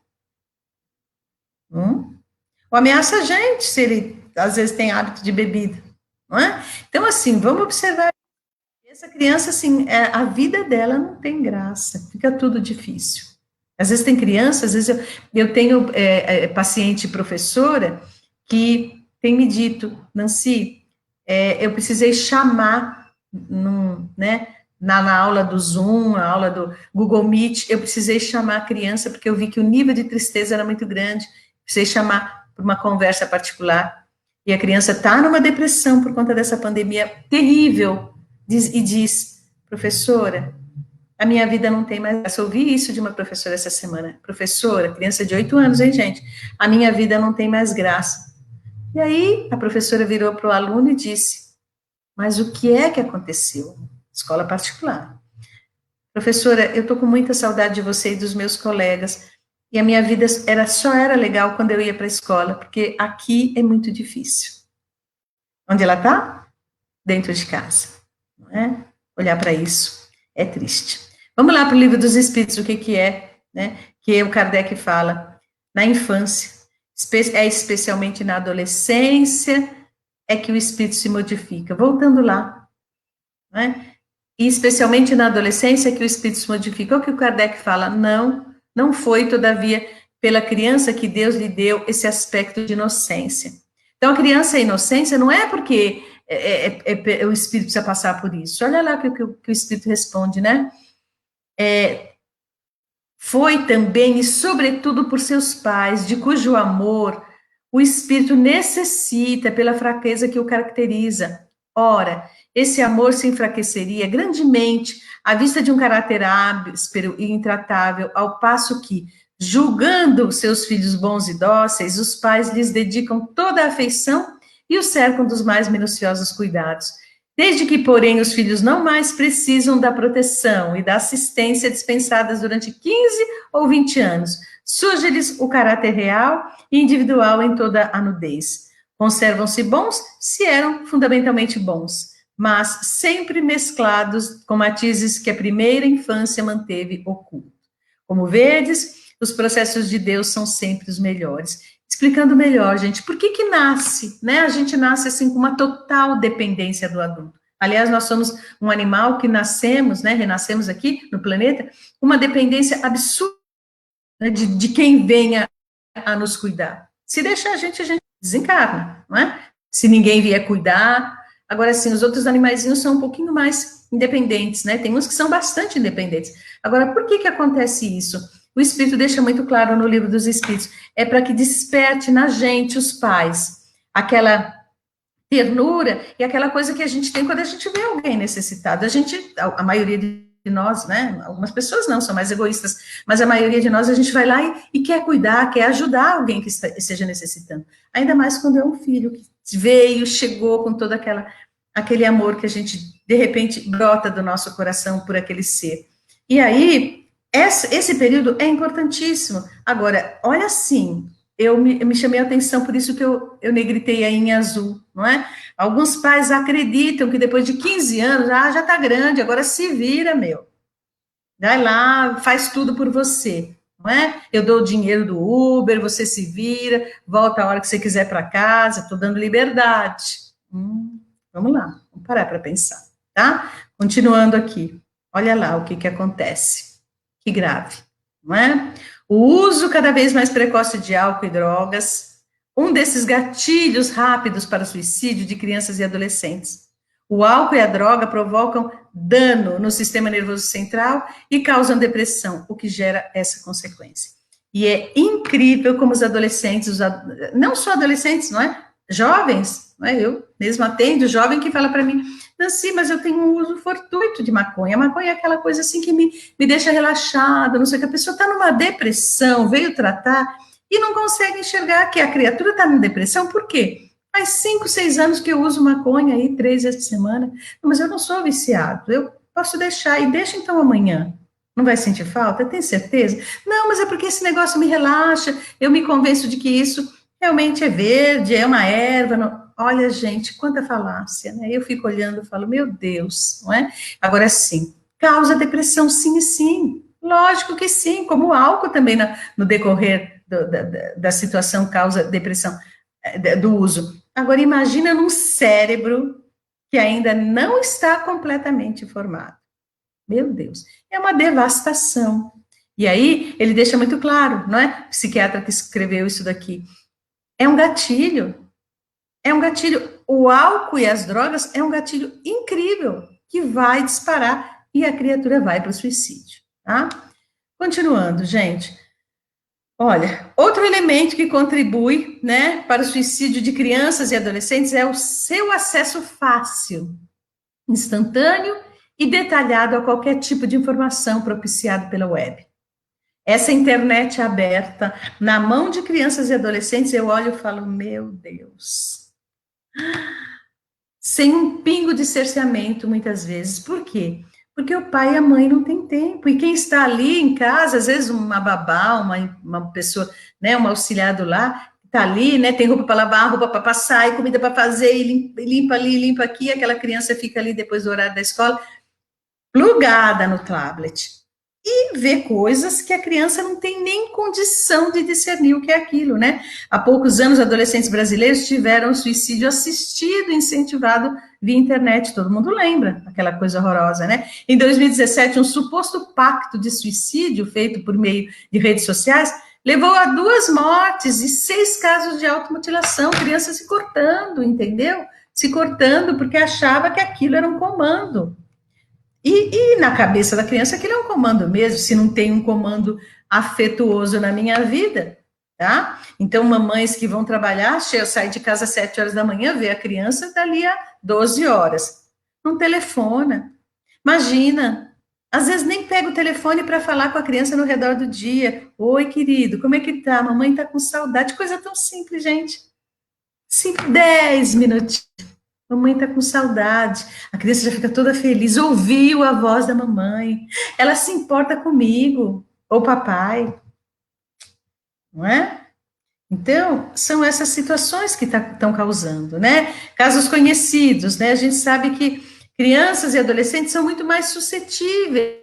Ou ameaça a gente, se ele às vezes tem hábito de bebida, não é? Então, assim, vamos observar. Essa criança, assim, a vida dela não tem graça, fica tudo difícil. Às vezes tem criança, às vezes eu tenho paciente professora que tem me dito, Nancy, eu precisei chamar, né, na aula do Zoom, na aula do Google Meet, eu precisei chamar a criança, porque eu vi que o nível de tristeza era muito grande, precisei chamar para uma conversa particular, e a criança está numa depressão por conta dessa pandemia terrível, e diz, professora, a minha vida não tem mais graça. Eu ouvi isso de uma professora essa semana. Professora, criança de 8 anos, hein, gente? A minha vida não tem mais graça. E aí a professora virou para o aluno e disse, mas o que é que aconteceu? Escola particular. Professora, eu estou com muita saudade de você e dos meus colegas, e a minha vida só era legal quando eu ia para a escola, porque aqui é muito difícil. Onde ela está? Dentro de casa. Não é? Olhar para isso é triste. Vamos lá para o Livro dos Espíritos, o que, que é, né? Que o Kardec fala na infância, é especialmente na adolescência, é que o espírito se modifica. Voltando lá, né? E especialmente na adolescência é que o espírito se modifica. O que o Kardec fala? Não foi, todavia, pela criança que Deus lhe deu esse aspecto de inocência. Então, a criança, a inocência, não é porque o espírito precisa passar por isso. Olha lá que o espírito responde, né? Foi também e sobretudo por seus pais, de cujo amor o espírito necessita pela fraqueza que o caracteriza. Ora, esse amor se enfraqueceria grandemente à vista de um caráter áspero e intratável, ao passo que, julgando seus filhos bons e dóceis, os pais lhes dedicam toda a afeição e os cercam dos mais minuciosos cuidados. Desde que, porém, os filhos não mais precisam da proteção e da assistência dispensadas durante 15 ou 20 anos, surge-lhes o caráter real e individual em toda a nudez. Conservam-se bons se eram fundamentalmente bons, mas sempre mesclados com matizes que a primeira infância manteve oculto. Como vedes, os processos de Deus são sempre os melhores. Explicando melhor, gente, por que nasce, né? A gente nasce assim com uma total dependência do adulto. Aliás, nós somos um animal que nascemos, né? Renascemos aqui no planeta, uma dependência absurda, né, de quem venha a nos cuidar. Se deixar a gente desencarna, não é? Se ninguém vier cuidar. Agora, sim, os outros animaizinhos são um pouquinho mais independentes, né? Tem uns que são bastante independentes. Agora, por que acontece isso? O Espírito deixa muito claro no Livro dos Espíritos. É para que desperte na gente, os pais, aquela ternura e aquela coisa que a gente tem quando a gente vê alguém necessitado. A maioria de nós, né? Algumas pessoas não, são mais egoístas, mas a maioria de nós, a gente vai lá e quer cuidar, quer ajudar alguém que esteja necessitando. Ainda mais quando é um filho que veio, chegou com todo aquele amor que a gente, de repente, brota do nosso coração por aquele ser. E aí, esse período é importantíssimo. Agora, olha assim, eu me chamei a atenção, por isso que eu negritei aí em azul, não é? Alguns pais acreditam que depois de 15 anos, já está grande, agora se vira, meu. Vai lá, faz tudo por você, não é? Eu dou o dinheiro do Uber, você se vira, volta a hora que você quiser para casa, estou dando liberdade. Vamos lá, vamos parar para pensar, tá? Continuando aqui, olha lá o que acontece. Que grave, não é? O uso cada vez mais precoce de álcool e drogas, um desses gatilhos rápidos para o suicídio de crianças e adolescentes. O álcool e a droga provocam dano no sistema nervoso central e causam depressão, o que gera essa consequência. E é incrível como os adolescentes, não só adolescentes, não é? Jovens, não é? Eu mesmo atendo jovem que fala para mim, Nancy, mas eu tenho um uso fortuito de maconha. A maconha é aquela coisa assim que me deixa relaxada, não sei o que. A pessoa está numa depressão, veio tratar e não consegue enxergar que a criatura está em depressão. Por quê? Faz 5, 6 anos que eu uso maconha aí, 3 vezes por semana. Mas eu não sou viciado, eu posso deixar, e deixa então amanhã. Não vai sentir falta? Tem certeza? Não, mas é porque esse negócio me relaxa, eu me convenço de que isso realmente é verde, é uma erva. Não. Olha, gente, quanta falácia, né? Eu fico olhando e falo, meu Deus, não é? Agora sim, causa depressão, sim e sim. Lógico que sim, como o álcool também no decorrer da situação causa depressão do uso. Agora, imagina num cérebro que ainda não está completamente formado. Meu Deus, é uma devastação. E aí, ele deixa muito claro, não é? O psiquiatra que escreveu isso daqui. É um gatilho. É um gatilho. O álcool e as drogas é um gatilho incrível que vai disparar e a criatura vai para o suicídio, tá? Continuando, gente. Olha, outro elemento que contribui, né, para o suicídio de crianças e adolescentes é o seu acesso fácil, instantâneo e detalhado a qualquer tipo de informação propiciado pela web. Essa internet aberta, na mão de crianças e adolescentes, eu olho e falo, meu Deus, sem um pingo de cerceamento, muitas vezes. Por quê? Porque o pai e a mãe não têm tempo, e quem está ali em casa, às vezes uma babá, uma pessoa, né, um auxiliado lá, está ali, né, tem roupa para lavar, roupa para passar, e comida para fazer, e limpa ali, limpa aqui, aquela criança fica ali depois do horário da escola, plugada no tablet. E vê coisas que a criança não tem nem condição de discernir o que é aquilo, né? Há poucos anos, adolescentes brasileiros tiveram suicídio assistido, incentivado via internet, todo mundo lembra, aquela coisa horrorosa, né? Em 2017, um suposto pacto de suicídio feito por meio de redes sociais levou a 2 mortes e 6 casos de automutilação, crianças se cortando, entendeu? Se cortando porque achava que aquilo era um comando. E na cabeça da criança aquilo é um comando mesmo, se não tem um comando afetuoso na minha vida, tá? Então, mamães que vão trabalhar, saem de casa às 7 horas da manhã, vê a criança dali a 12 horas. Não telefona. Imagina, às vezes nem pega o telefone para falar com a criança no redor do dia. Oi, querido, como é que tá? Mamãe tá com saudade. Coisa tão simples, gente. 10 minutinhos. Mamãe tá com saudade. A criança já fica toda feliz. Ouviu a voz da mamãe. Ela se importa comigo. Ou papai. Não é? Então, são essas situações que estão causando, né? Casos conhecidos, né? A gente sabe que crianças e adolescentes são muito mais suscetíveis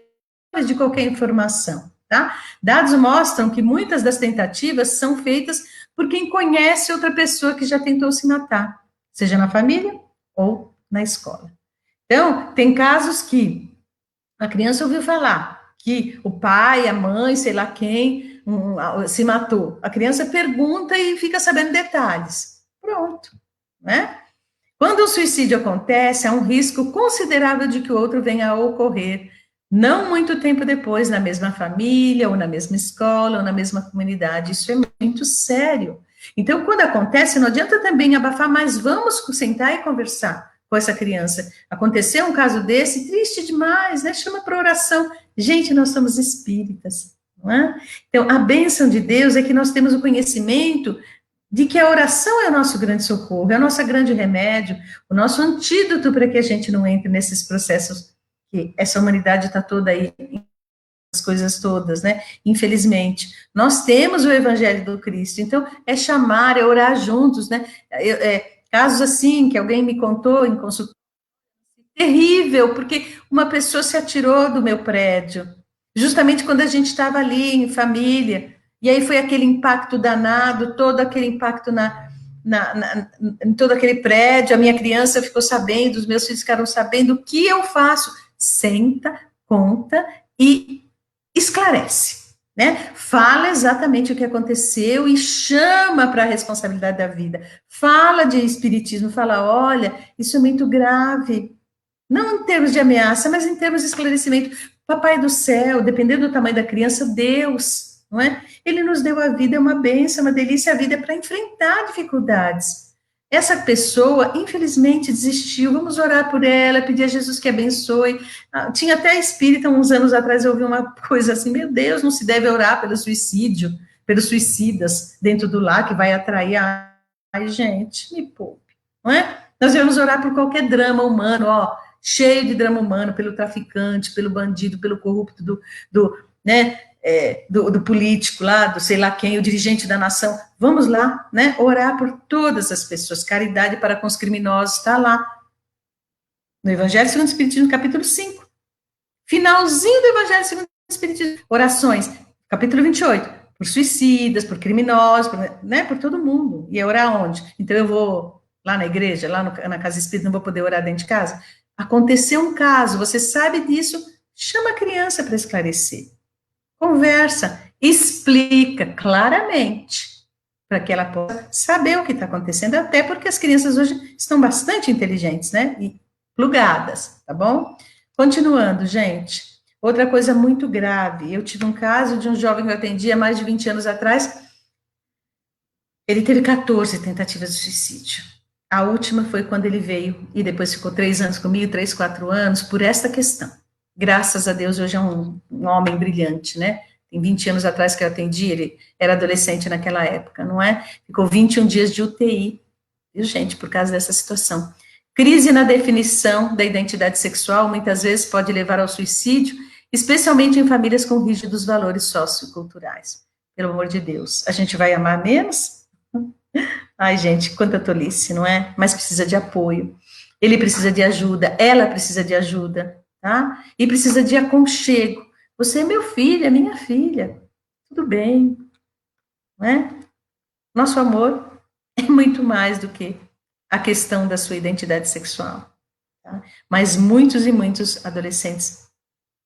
de qualquer informação, tá? Dados mostram que muitas das tentativas são feitas por quem conhece outra pessoa que já tentou se matar, seja na família ou na escola. Então, tem casos que a criança ouviu falar que o pai, a mãe, sei lá quem, se matou. A criança pergunta e fica sabendo detalhes. Pronto, né? Quando o suicídio acontece, há um risco considerável de que o outro venha a ocorrer não muito tempo depois, na mesma família, ou na mesma escola, ou na mesma comunidade. Isso é muito sério. Então, quando acontece, não adianta também abafar, mas vamos sentar e conversar com essa criança. Aconteceu um caso desse, triste demais, né? Chama para oração. Gente, nós somos espíritas, não é? Então, a bênção de Deus é que nós temos o conhecimento de que a oração é o nosso grande socorro, é o nosso grande remédio, o nosso antídoto para que a gente não entre nesses processos que essa humanidade está toda aí, as coisas todas, né? Infelizmente. Nós temos o Evangelho do Cristo, então é chamar, é orar juntos, né? Casos assim, que alguém me contou em consulta, terrível, porque uma pessoa se atirou do meu prédio, justamente quando a gente estava ali em família, e aí foi aquele impacto danado, todo aquele impacto em todo aquele prédio, a minha criança ficou sabendo, os meus filhos ficaram sabendo, o que eu faço? Senta, conta e esclarece, né? Fala exatamente o que aconteceu e chama para a responsabilidade da vida. Fala de espiritismo, fala, olha, isso é muito grave, não em termos de ameaça, mas em termos de esclarecimento. Papai do céu, dependendo do tamanho da criança, Deus, não é? Ele nos deu a vida, é uma bênção, uma delícia, a vida é para enfrentar dificuldades. Essa pessoa, infelizmente, desistiu, vamos orar por ela, pedir a Jesus que abençoe. Tinha até espírita, uns anos atrás, eu ouvi uma coisa assim, meu Deus, não se deve orar pelo suicídio, pelos suicidas dentro do lar, que vai atrair ai, gente, me poupe, não é? Nós devemos orar por qualquer drama humano, ó, cheio de drama humano, pelo traficante, pelo bandido, pelo corrupto, do político lá, do sei lá quem, o dirigente da nação. Vamos lá, né, orar por todas as pessoas. Caridade para com os criminosos, está lá. No Evangelho segundo o Espiritismo, capítulo 5. Finalzinho do Evangelho segundo o Espiritismo. Orações, capítulo 28. Por suicidas, por criminosos, por todo mundo. E é orar onde? Então eu vou lá na igreja, lá na casa espírita, não vou poder orar dentro de casa? Aconteceu um caso, você sabe disso, chama a criança para esclarecer. Conversa, explica claramente, para que ela possa saber o que está acontecendo, até porque as crianças hoje estão bastante inteligentes, né? E plugadas, tá bom? Continuando, gente. Outra coisa muito grave, eu tive um caso de um jovem que eu atendi há mais de 20 anos atrás, ele teve 14 tentativas de suicídio. A última foi quando ele veio, e depois ficou 3 anos comigo, 3, 4 anos, por esta questão. Graças a Deus, hoje é um homem brilhante, né? tem 20 anos atrás que eu atendi, ele era adolescente naquela época, não é? Ficou 21 dias de UTI, viu, gente, por causa dessa situação. Crise na definição da identidade sexual muitas vezes pode levar ao suicídio, especialmente em famílias com rígidos valores socioculturais. Pelo amor de Deus, a gente vai amar menos? Ai, gente, quanta tolice, não é? Mas precisa de apoio. Ele precisa de ajuda, ela precisa de ajuda, tá? E precisa de aconchego. Você é meu filho, é minha filha. Tudo bem, não é? Nosso amor é muito mais do que a questão da sua identidade sexual. Tá? Mas muitos e muitos adolescentes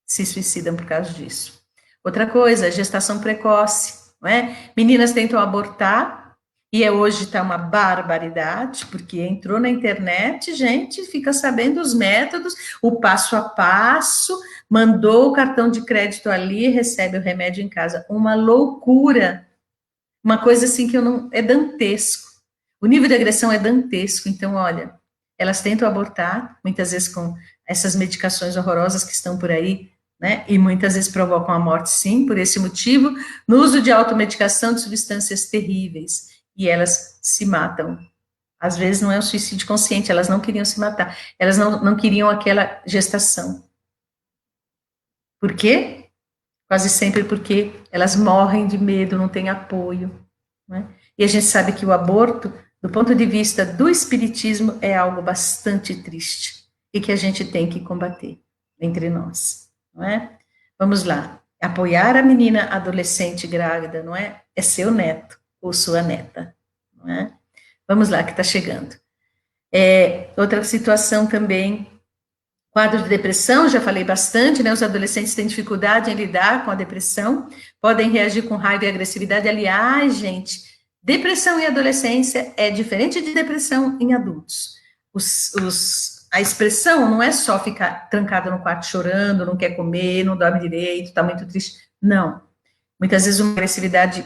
se suicidam por causa disso. Outra coisa, gestação precoce, não é? Meninas tentam abortar, e hoje está uma barbaridade, porque entrou na internet, gente, fica sabendo os métodos, o passo a passo, mandou o cartão de crédito ali, recebe o remédio em casa. Uma loucura. Uma coisa assim que eu não... é dantesco. O nível de agressão é dantesco. Então, olha, elas tentam abortar, muitas vezes com essas medicações horrorosas que estão por aí, né? E muitas vezes provocam a morte, sim, por esse motivo, no uso de automedicação de substâncias terríveis. E elas se matam. Às vezes não é um suicídio consciente, elas não queriam se matar, elas não queriam aquela gestação. Por quê? Quase sempre porque elas morrem de medo, não têm apoio. Né? E a gente sabe que o aborto, do ponto de vista do espiritismo, é algo bastante triste e que a gente tem que combater entre nós. Não é? Vamos lá. Apoiar a menina adolescente grávida, não é? É seu neto ou sua neta. Não é? Vamos lá, que está chegando. Outra situação também, quadro de depressão, já falei bastante, né? Os adolescentes têm dificuldade em lidar com a depressão, podem reagir com raiva e agressividade. Aliás, gente, depressão em adolescência é diferente de depressão em adultos. A expressão não é só ficar trancado no quarto chorando, não quer comer, não dorme direito, está muito triste. Não. Muitas vezes uma agressividade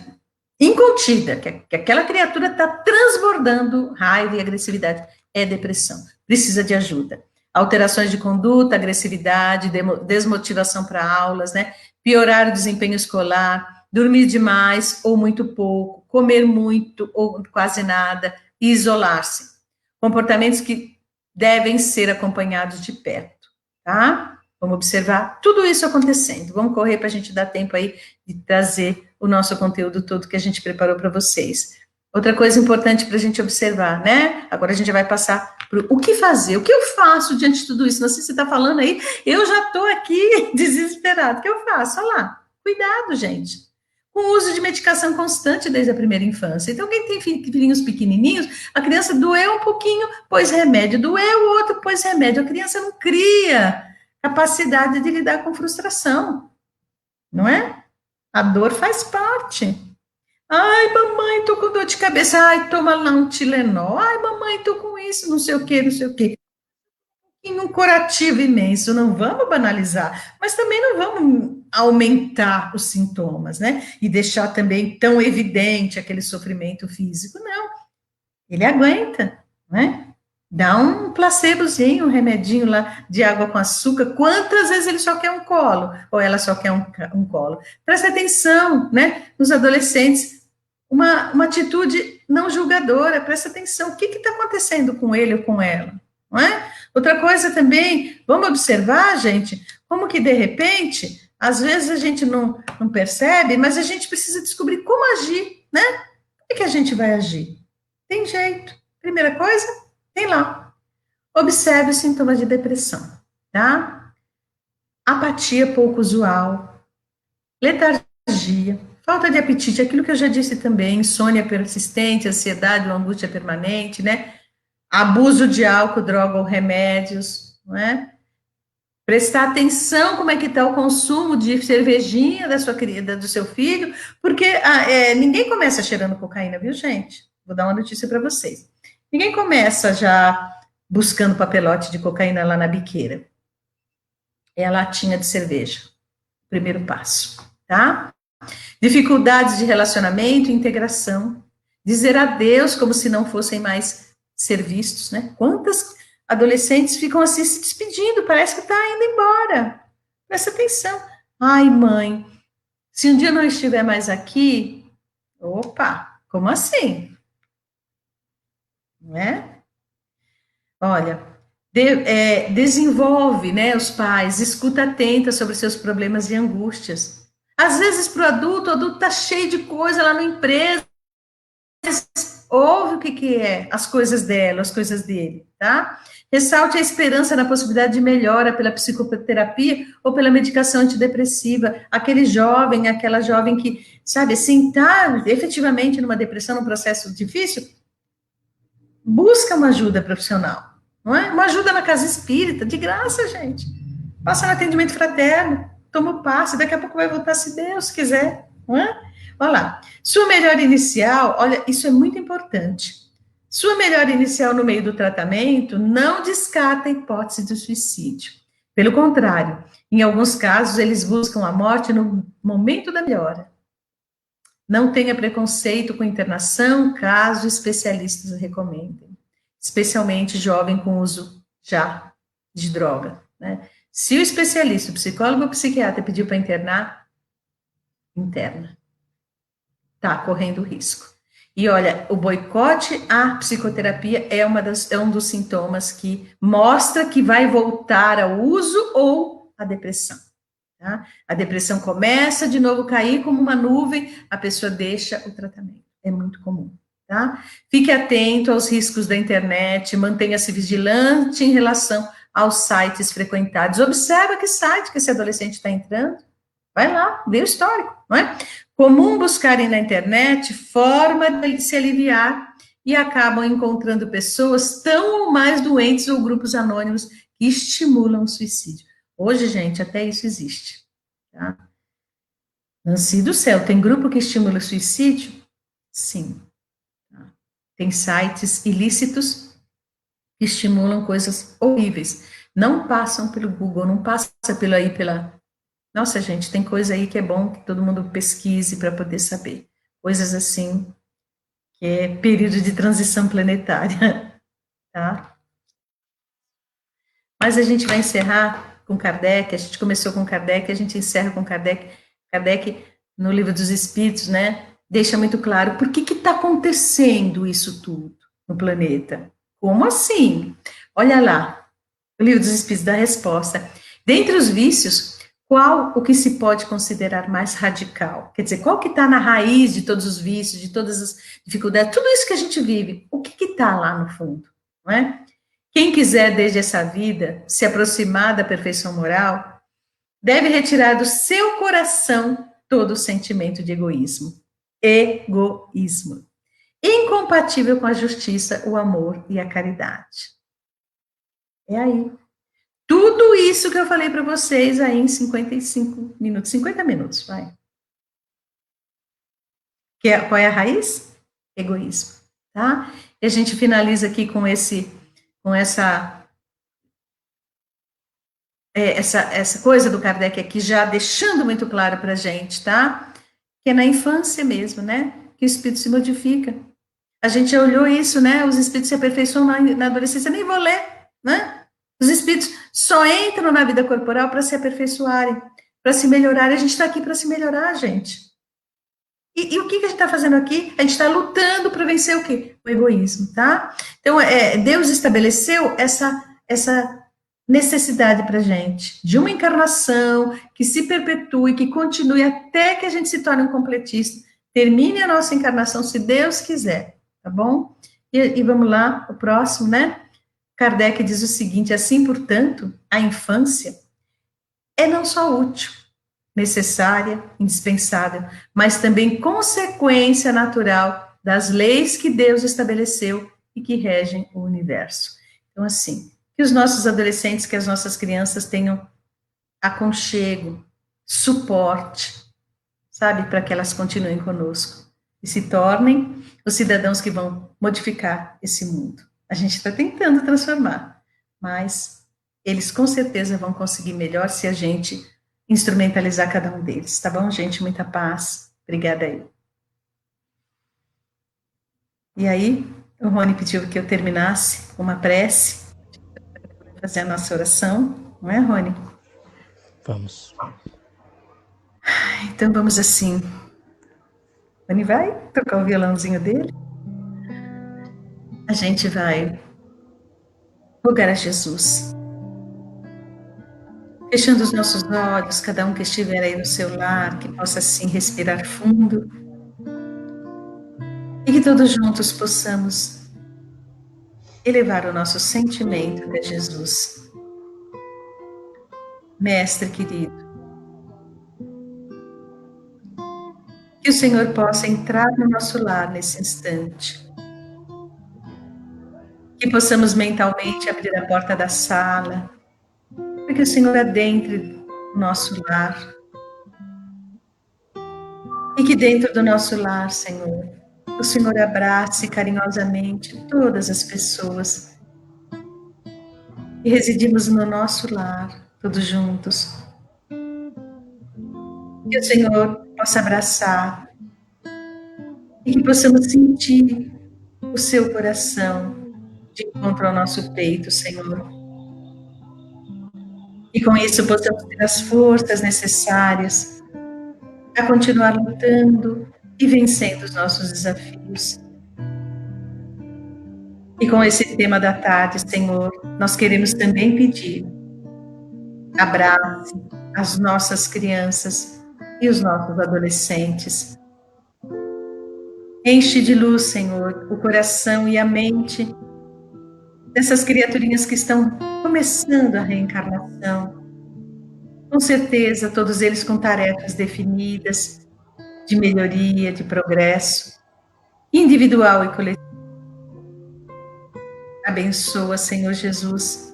incontida, que aquela criatura está transbordando raiva e agressividade, é depressão. Precisa de ajuda. Alterações de conduta, agressividade, desmotivação para aulas, né? Piorar o desempenho escolar, dormir demais ou muito pouco, comer muito ou quase nada, e isolar-se. Comportamentos que devem ser acompanhados de perto, tá? Vamos observar tudo isso acontecendo. Vamos correr para a gente dar tempo aí de trazer o nosso conteúdo todo que a gente preparou para vocês. Outra coisa importante para a gente observar, né? Agora a gente vai passar para o que fazer, o que eu faço diante de tudo isso? Não sei se você está falando aí, eu já estou aqui desesperado. O que eu faço? Olha lá, cuidado, gente. Com o uso de medicação constante desde a primeira infância. Então, quem tem filhinhos pequenininhos, a criança doeu um pouquinho, pôs remédio, doeu o outro, pôs remédio. A criança não cria capacidade de lidar com frustração, não é? A dor faz parte. Ai, mamãe, tô com dor de cabeça. Ai, toma lá um Tilenol. Ai, mamãe, tô com isso, não sei o quê, não sei o quê. Em um curativo imenso, não vamos banalizar, mas também não vamos aumentar os sintomas, né? E deixar também tão evidente aquele sofrimento físico. Não, ele aguenta, né? Dá um placebozinho, um remedinho lá de água com açúcar. Quantas vezes ele só quer um colo? Ou ela só quer um colo? Presta atenção, né? Nos adolescentes, uma atitude não julgadora. Presta atenção. O que está acontecendo com ele ou com ela? Não é? Outra coisa também, vamos observar, gente, como que de repente, às vezes a gente não percebe, mas a gente precisa descobrir como agir, né? Como que a gente vai agir? Tem jeito. Primeira coisa, tem lá. Observe os sintomas de depressão, tá? Apatia pouco usual, letargia, falta de apetite, aquilo que eu já disse também, insônia persistente, ansiedade ou angústia permanente, né? Abuso de álcool, droga ou remédios, não é? Prestar atenção como é que está o consumo de cervejinha da sua querida, do seu filho, porque ninguém começa cheirando cocaína, viu, gente? Vou dar uma notícia para vocês. Ninguém começa já buscando papelote de cocaína lá na biqueira. É a latinha de cerveja. Primeiro passo, tá? Dificuldades de relacionamento e integração. Dizer adeus como se não fossem mais ser vistos, né? Quantas adolescentes ficam assim se despedindo, parece que está indo embora. Presta atenção. Ai, mãe, Se um dia eu não estiver mais aqui, opa, como assim? Né? Olha, desenvolve, né, os pais, escuta atenta sobre seus problemas e angústias. Às vezes, para o adulto está cheio de coisa lá na empresa, ouve o que é as coisas dela, as coisas dele, tá? Ressalte a esperança na possibilidade de melhora pela psicoterapia ou pela medicação antidepressiva. Aquele jovem, aquela jovem que, sabe, assim, tá efetivamente numa depressão, num processo difícil, busca uma ajuda profissional, não é? Uma ajuda na casa espírita, de graça, gente. Passa no atendimento fraterno, toma o passe, daqui a pouco vai voltar se Deus quiser, não é? Olha lá, sua melhora inicial, olha, isso é muito importante. Sua melhora inicial no meio do tratamento não descarta a hipótese do suicídio. Pelo contrário, em alguns casos, eles buscam a morte no momento da melhora. Não tenha preconceito com internação, caso especialistas recomendem, especialmente jovem com uso já de droga, né? Se o especialista, o psicólogo ou psiquiatra pediu para internar, interna. Tá correndo risco. E olha, o boicote à psicoterapia é um dos sintomas que mostra que vai voltar ao uso ou à depressão. Tá? A depressão começa de novo a cair como uma nuvem, a pessoa deixa o tratamento. É muito comum. Tá? Fique atento aos riscos da internet, mantenha-se vigilante em relação aos sites frequentados. Observa que site que esse adolescente está entrando. Vai lá, vê o histórico, não é? Comum buscarem na internet forma de se aliviar e acabam encontrando pessoas tão ou mais doentes ou grupos anônimos que estimulam o suicídio. Hoje, gente, até isso existe. Tá? Nancy do céu, tem grupo que estimula o suicídio? Sim. Tá? Tem sites ilícitos que estimulam coisas horríveis. Não passam pelo Google, não passa pela... Nossa, gente, tem coisa aí que é bom que todo mundo pesquise para poder saber. Coisas assim, que é período de transição planetária, tá? Mas a gente vai encerrar com Kardec, a gente começou com Kardec, a gente encerra com Kardec. Kardec, no Livro dos Espíritos, né, deixa muito claro por que está acontecendo isso tudo no planeta. Como assim? Olha lá, o Livro dos Espíritos dá a resposta. Dentre os vícios, qual o que se pode considerar mais radical? Quer dizer, qual que está na raiz de todos os vícios, de todas as dificuldades, tudo isso que a gente vive, o que está lá no fundo, não é? Quem quiser, desde essa vida, se aproximar da perfeição moral, deve retirar do seu coração todo o sentimento de egoísmo. Egoísmo. Incompatível com a justiça, o amor e a caridade. É aí. Tudo isso que eu falei para vocês aí em 55 minutos, 50 minutos, vai. Qual é a raiz? Egoísmo, tá? E a gente finaliza aqui com essa coisa do Kardec aqui, já deixando muito claro para a gente, tá? Que é na infância mesmo, né? Que o espírito se modifica. A gente já olhou isso, né? Os espíritos se aperfeiçoam na adolescência, nem vou ler, né? Os espíritos só entram na vida corporal para se aperfeiçoarem, para se melhorarem. A gente está aqui para se melhorar, gente. E o que a gente está fazendo aqui? A gente está lutando para vencer o quê? O egoísmo, tá? Então, Deus estabeleceu essa necessidade para a gente, de uma encarnação que se perpetue, que continue até que a gente se torne um completista, termine a nossa encarnação, se Deus quiser, tá bom? E vamos lá, o próximo, né? Kardec diz o seguinte, assim, portanto, a infância é não só útil, necessária, indispensável, mas também consequência natural das leis que Deus estabeleceu e que regem o universo. Então, assim, que os nossos adolescentes, que as nossas crianças tenham aconchego, suporte, sabe, para que elas continuem conosco e se tornem os cidadãos que vão modificar esse mundo. A gente está tentando transformar, mas eles com certeza vão conseguir melhor se a gente instrumentalizar cada um deles, tá bom, gente? Muita paz. Obrigada aí. E aí, o Rony pediu que eu terminasse uma prece, fazer a nossa oração, não é, Rony? Vamos. Então vamos assim. Ele vai tocar o violãozinho dele. A gente vai rogar a Jesus. Fechando os nossos olhos, cada um que estiver aí no seu lar, que possa assim respirar fundo. E que todos juntos possamos elevar o nosso sentimento até Jesus. Mestre querido, que o Senhor possa entrar no nosso lar nesse instante. Que possamos mentalmente abrir a porta da sala, para que o Senhor adentre o nosso lar. E que dentro do nosso lar, Senhor, o Senhor abrace carinhosamente todas as pessoas que residimos no nosso lar, todos juntos. Que o Senhor possa abraçar e que possamos sentir o seu coração de encontro ao nosso peito, Senhor. E com isso possamos ter as forças necessárias a continuar lutando e vencendo os nossos desafios. E com esse tema da tarde, Senhor, nós queremos também pedir: abrace as nossas crianças e os nossos adolescentes. Enche de luz, Senhor, o coração e a mente dessas criaturinhas que estão começando a reencarnação. Com certeza, todos eles com tarefas definidas, de melhoria, de progresso, individual e coletivo. Abençoa, Senhor Jesus,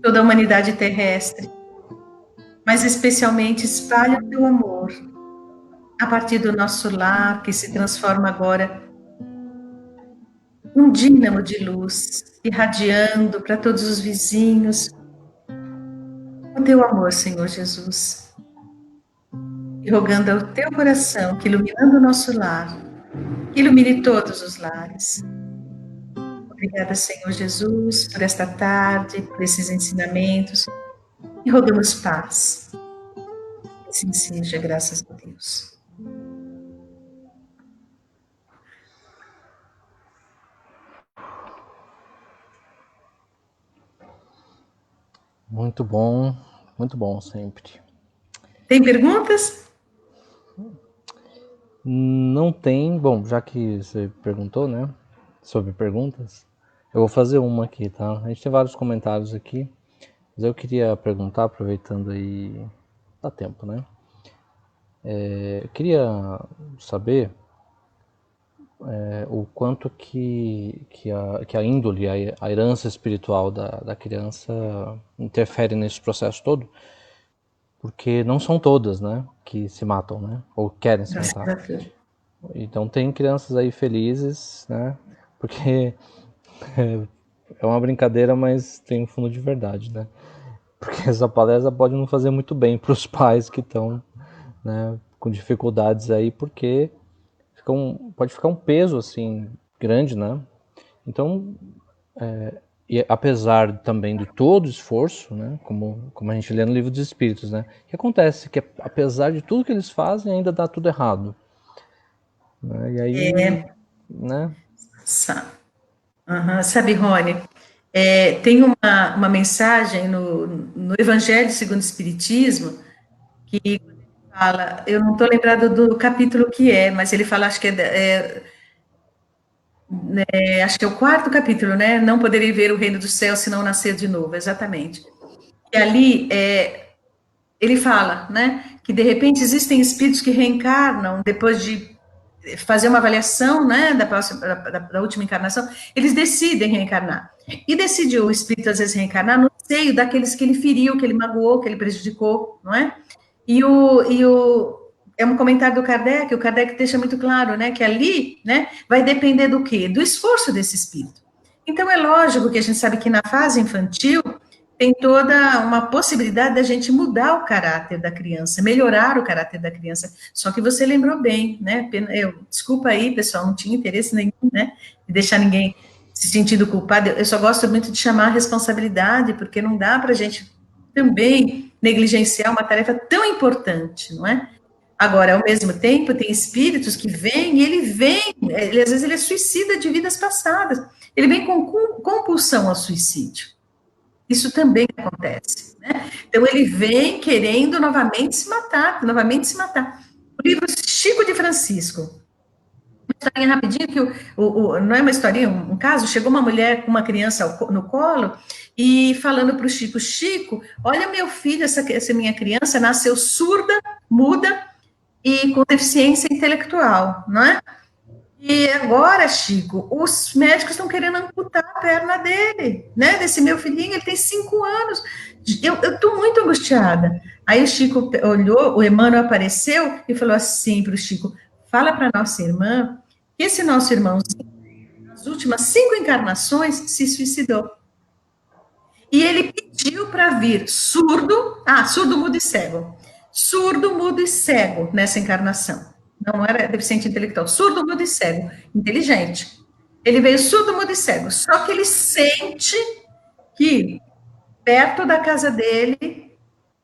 toda a humanidade terrestre, mas especialmente espalha o teu amor a partir do nosso lar, que se transforma agora num dínamo de luz, irradiando para todos os vizinhos o teu amor, Senhor Jesus. E rogando ao teu coração que, iluminando o nosso lar, que ilumine todos os lares. Obrigada, Senhor Jesus, por esta tarde, por esses ensinamentos, e rogamos paz. Assim seja, graças a Deus. muito bom sempre. Tem perguntas? Não tem, bom, já que você perguntou, né, sobre perguntas, eu vou fazer uma aqui, tá? A gente tem vários comentários aqui, mas eu queria perguntar, aproveitando aí, dá tempo, né? Eu queria saber o quanto que a índole, a herança espiritual da criança interfere nesse processo todo, porque não são todas, né, que se matam, né, ou querem se matar. Então tem crianças aí felizes, né, porque é uma brincadeira, mas tem um fundo de verdade, né, porque essa palestra pode não fazer muito bem para os pais que estão, né, com dificuldades aí, porque pode ficar um peso assim grande, né? Então, e apesar também de todo o esforço, né, como a gente lê no Livro dos Espíritos, né, o que acontece que apesar de tudo que eles fazem, ainda dá tudo errado, né? E aí, né? Sabe, Rony, tem uma mensagem no Evangelho segundo o Espiritismo que fala, eu não estou lembrada do capítulo que é, mas ele fala, acho que acho que é o quarto capítulo, né? Não poderei ver o reino do céu se não nascer de novo, exatamente. E ali ele fala, né, que de repente existem espíritos que reencarnam depois de fazer uma avaliação, né, da última encarnação, eles decidem reencarnar. E decide o espírito, às vezes, reencarnar no seio daqueles que ele feriu, que ele magoou, que ele prejudicou, não é? É um comentário do Kardec, o Kardec deixa muito claro, né, que ali, né, vai depender do quê? Do esforço desse espírito. Então, é lógico que a gente sabe que na fase infantil tem toda uma possibilidade da gente mudar o caráter da criança, melhorar o caráter da criança. Só que você lembrou bem, né? Desculpa aí, pessoal, não tinha interesse nenhum, né, de deixar ninguém se sentindo culpado. Eu só gosto muito de chamar a responsabilidade, porque não dá para a gente também negligenciar uma tarefa tão importante, não é? Agora, ao mesmo tempo, tem espíritos que vêm, e às vezes ele é suicida de vidas passadas. Ele vem com compulsão ao suicídio. Isso também acontece, né? Então, ele vem querendo novamente se matar, novamente se matar. O livro Chico de Francisco, uma historinha rapidinho, que não é uma historinha, um caso, chegou uma mulher com uma criança no colo, e falando para o Chico, Chico, olha meu filho, essa minha criança nasceu surda, muda, e com deficiência intelectual, não é? E agora, Chico, os médicos estão querendo amputar a perna dele, né? Desse meu filhinho, ele tem 5 anos. Eu estou muito angustiada. Aí o Chico olhou, o Emmanuel apareceu e falou assim para o Chico: fala para nossa irmã que esse nosso irmãozinho, nas últimas 5 encarnações, se suicidou. E ele pediu para vir surdo, mudo e cego. Surdo, mudo e cego nessa encarnação. Não era deficiente intelectual, surdo, mudo e cego, inteligente. Ele veio surdo, mudo e cego, só que ele sente que perto da casa dele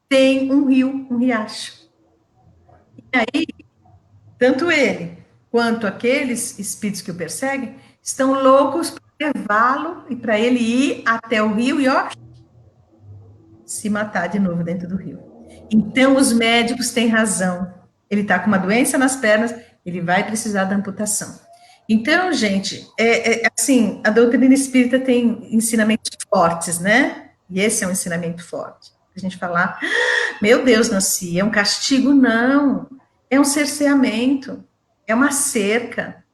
tem um rio, um riacho. E aí, tanto ele quanto aqueles espíritos que o perseguem estão loucos para levá-lo e para ele ir até o rio e, ó, se matar de novo dentro do rio. Então, os médicos têm razão. Ele está com uma doença nas pernas, ele vai precisar da amputação. Então, gente, assim, a doutrina espírita tem ensinamentos fortes, né? E esse é um ensinamento forte. A gente falar, meu Deus, Nancy, é um castigo? Não. É um cerceamento, é uma cerca.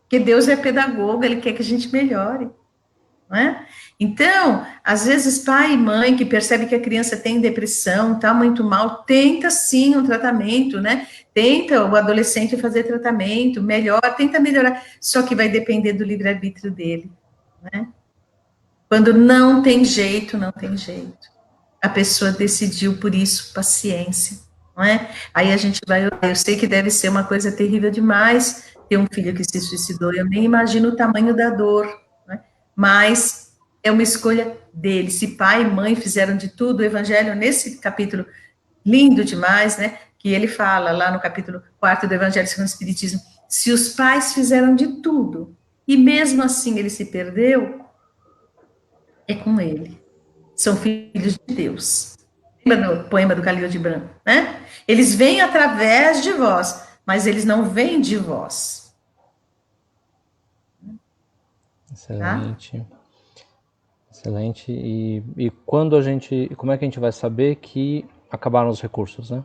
Porque Deus é pedagogo, ele quer que a gente melhore. Não é? Então, às vezes, pai e mãe que percebe que a criança tem depressão, está muito mal, tenta sim um tratamento, né? Tenta o adolescente fazer tratamento, tenta melhorar, só que vai depender do livre-arbítrio dele, né? Quando não tem jeito, não tem jeito. A pessoa decidiu por isso, paciência, não é? Aí a gente vai, eu sei que deve ser uma coisa terrível demais ter um filho que se suicidou, eu nem imagino o tamanho da dor, né? Mas é uma escolha dele. Se pai e mãe fizeram de tudo, o Evangelho, nesse capítulo lindo demais, né? Que ele fala lá no capítulo 4 do Evangelho segundo o Espiritismo, se os pais fizeram de tudo, e mesmo assim ele se perdeu, é com ele. São filhos de Deus. Lembra do poema do Khalil Gibran, né? Eles vêm através de vós, mas eles não vêm de vós. Excelente. Tá? Excelente. E quando como é que a gente vai saber que acabaram os recursos, né?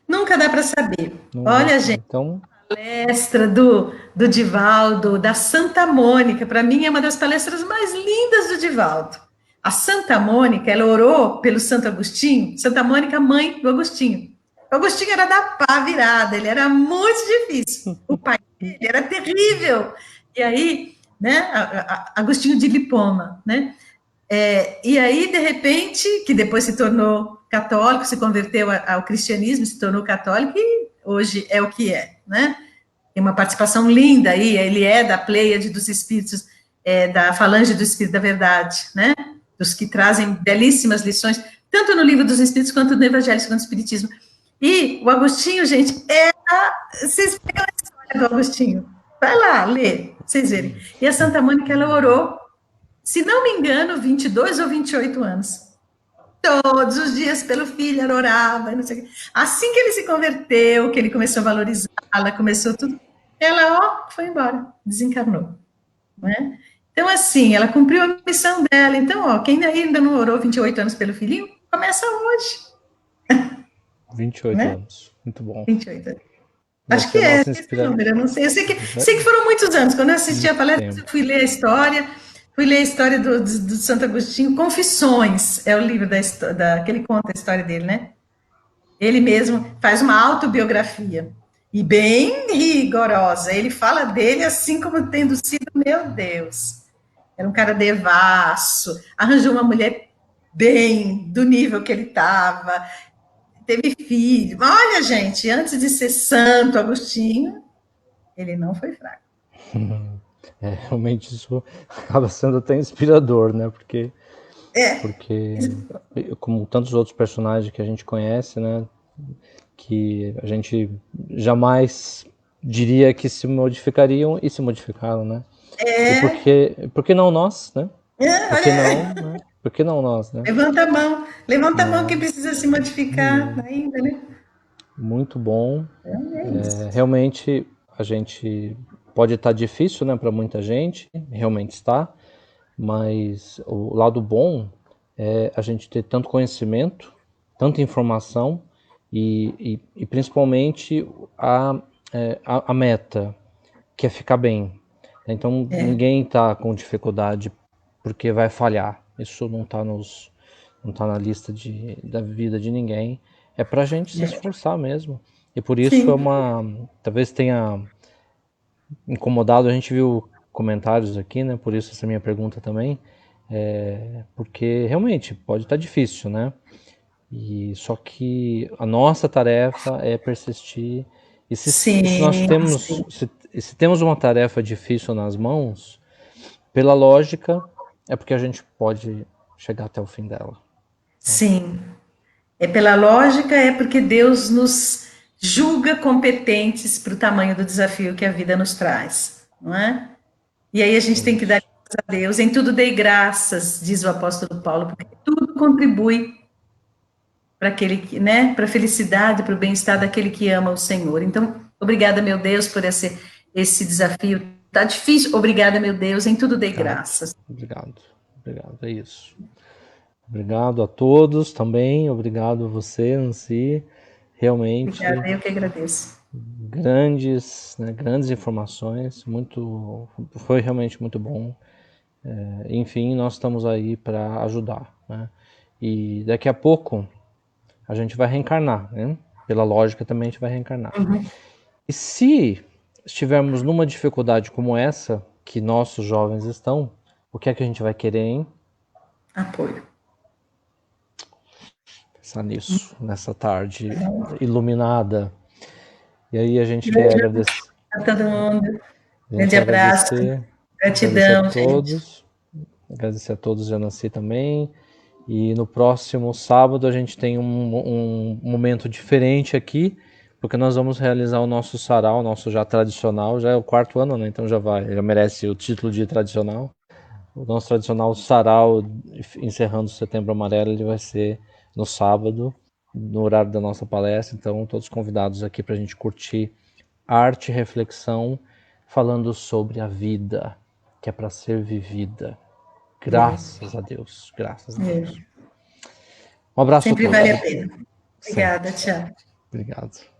Nunca dá para saber. Olha, gente, então, a palestra do Divaldo, da Santa Mônica, para mim é uma das palestras mais lindas do Divaldo. A Santa Mônica, ela orou pelo Santo Agostinho, Santa Mônica, mãe do Agostinho. O Agostinho era da pá virada, ele era muito difícil. O pai dele era terrível. E aí, né, Agostinho de Lipoma, né? E aí, de repente, que depois se tornou católico, se converteu ao cristianismo, se tornou católico e hoje é o que é, né? Tem uma participação linda aí, ele é da Pleiade dos Espíritos, da Falange do Espírito da Verdade, né? Dos que trazem belíssimas lições, tanto no Livro dos Espíritos quanto no Evangelho segundo o Espiritismo. E o Agostinho, gente, vocês pegam a história do Agostinho, vai lá, lê, vocês verem. E a Santa Mônica, ela orou, se não me engano, 22 ou 28 anos. Todos os dias pelo filho, ela orava, não sei o quê. Assim que ele se converteu, que ele começou a valorizá-la, começou tudo, ela, foi embora, desencarnou. Né? Então, assim, ela cumpriu a missão dela. Então, quem ainda não orou 28 anos pelo filhinho, começa hoje. 28 né? anos, muito bom. 28 anos. Acho que esse número, eu não sei. Eu sei que foram muitos anos. Quando eu assisti a palestra, eu fui ler a história do Santo Agostinho, Confissões, é o livro que ele conta a história dele, né? Ele mesmo faz uma autobiografia, e bem rigorosa. Ele fala dele assim como tendo sido, meu Deus, era um cara devasso, arranjou uma mulher bem do nível que ele estava, teve filho. Olha, gente, antes de ser Santo Agostinho, ele não foi fraco. Realmente isso acaba sendo até inspirador, né? Porque como tantos outros personagens que a gente conhece, né? que a gente jamais diria que se modificariam e se modificaram, né? E por que não nós, né? Por que não, né? Por que não nós, né? Levanta a mão quem precisa se modificar ainda, né? Muito bom. É isso. Realmente a gente pode estar difícil, né, para muita gente, realmente está, mas o lado bom é a gente ter tanto conhecimento, tanta informação e principalmente a meta, que é ficar bem. Então ninguém está com dificuldade porque vai falhar. Isso não está não tá na lista da vida de ninguém. É para a gente se esforçar mesmo. E por isso Sim, talvez tenha incomodado, a gente viu comentários aqui, né? Por isso essa minha pergunta também, porque realmente pode estar difícil, né? E só que a nossa tarefa é persistir. E se nós sim, temos, sim. se temos uma tarefa difícil nas mãos, pela lógica, é porque a gente pode chegar até o fim dela. Sim. É pela lógica, é porque Deus nos julga competentes para o tamanho do desafio que a vida nos traz, não é? E aí a gente tem que dar Isso. graças a Deus. Em tudo dei graças, diz o apóstolo Paulo, porque tudo contribui para aquele que, né, para a felicidade, para o bem-estar daquele que ama o Senhor. Então, obrigada, meu Deus, por esse desafio. Tá difícil. Obrigada, meu Deus. Em tudo dei Obrigado, graças. obrigado, obrigado, é isso. Obrigado a todos também, obrigado a você, Nancy. Obrigada, Realmente eu que agradeço. grandes informações, muito, foi realmente muito bom. Enfim, nós estamos aí para ajudar, né? E daqui a pouco a gente vai reencarnar, né? Pela lógica também a gente vai reencarnar. E se estivermos numa dificuldade como essa, que nossos jovens estão, o que é que a gente vai querer, hein? Apoio. Pensar nisso, nessa tarde iluminada. E aí Beijo a todo mundo. a gente Grande abraço. agradecer a Gratidão, gente. todos, agradecer a todos, Janaci também. E no próximo sábado a gente tem um momento diferente aqui, porque nós vamos realizar o nosso sarau, o nosso já tradicional, já é o quarto ano, né? Então já merece o título de tradicional. O nosso tradicional sarau, encerrando o Setembro Amarelo, ele vai ser no sábado, no horário da nossa palestra. Então, todos convidados aqui para a gente curtir arte e reflexão, falando sobre a vida, que é para ser vivida. Graças a Deus, graças a Deus. É. Um abraço a Sempre vale a todos. pena. Obrigada, Sempre. tchau. Obrigado.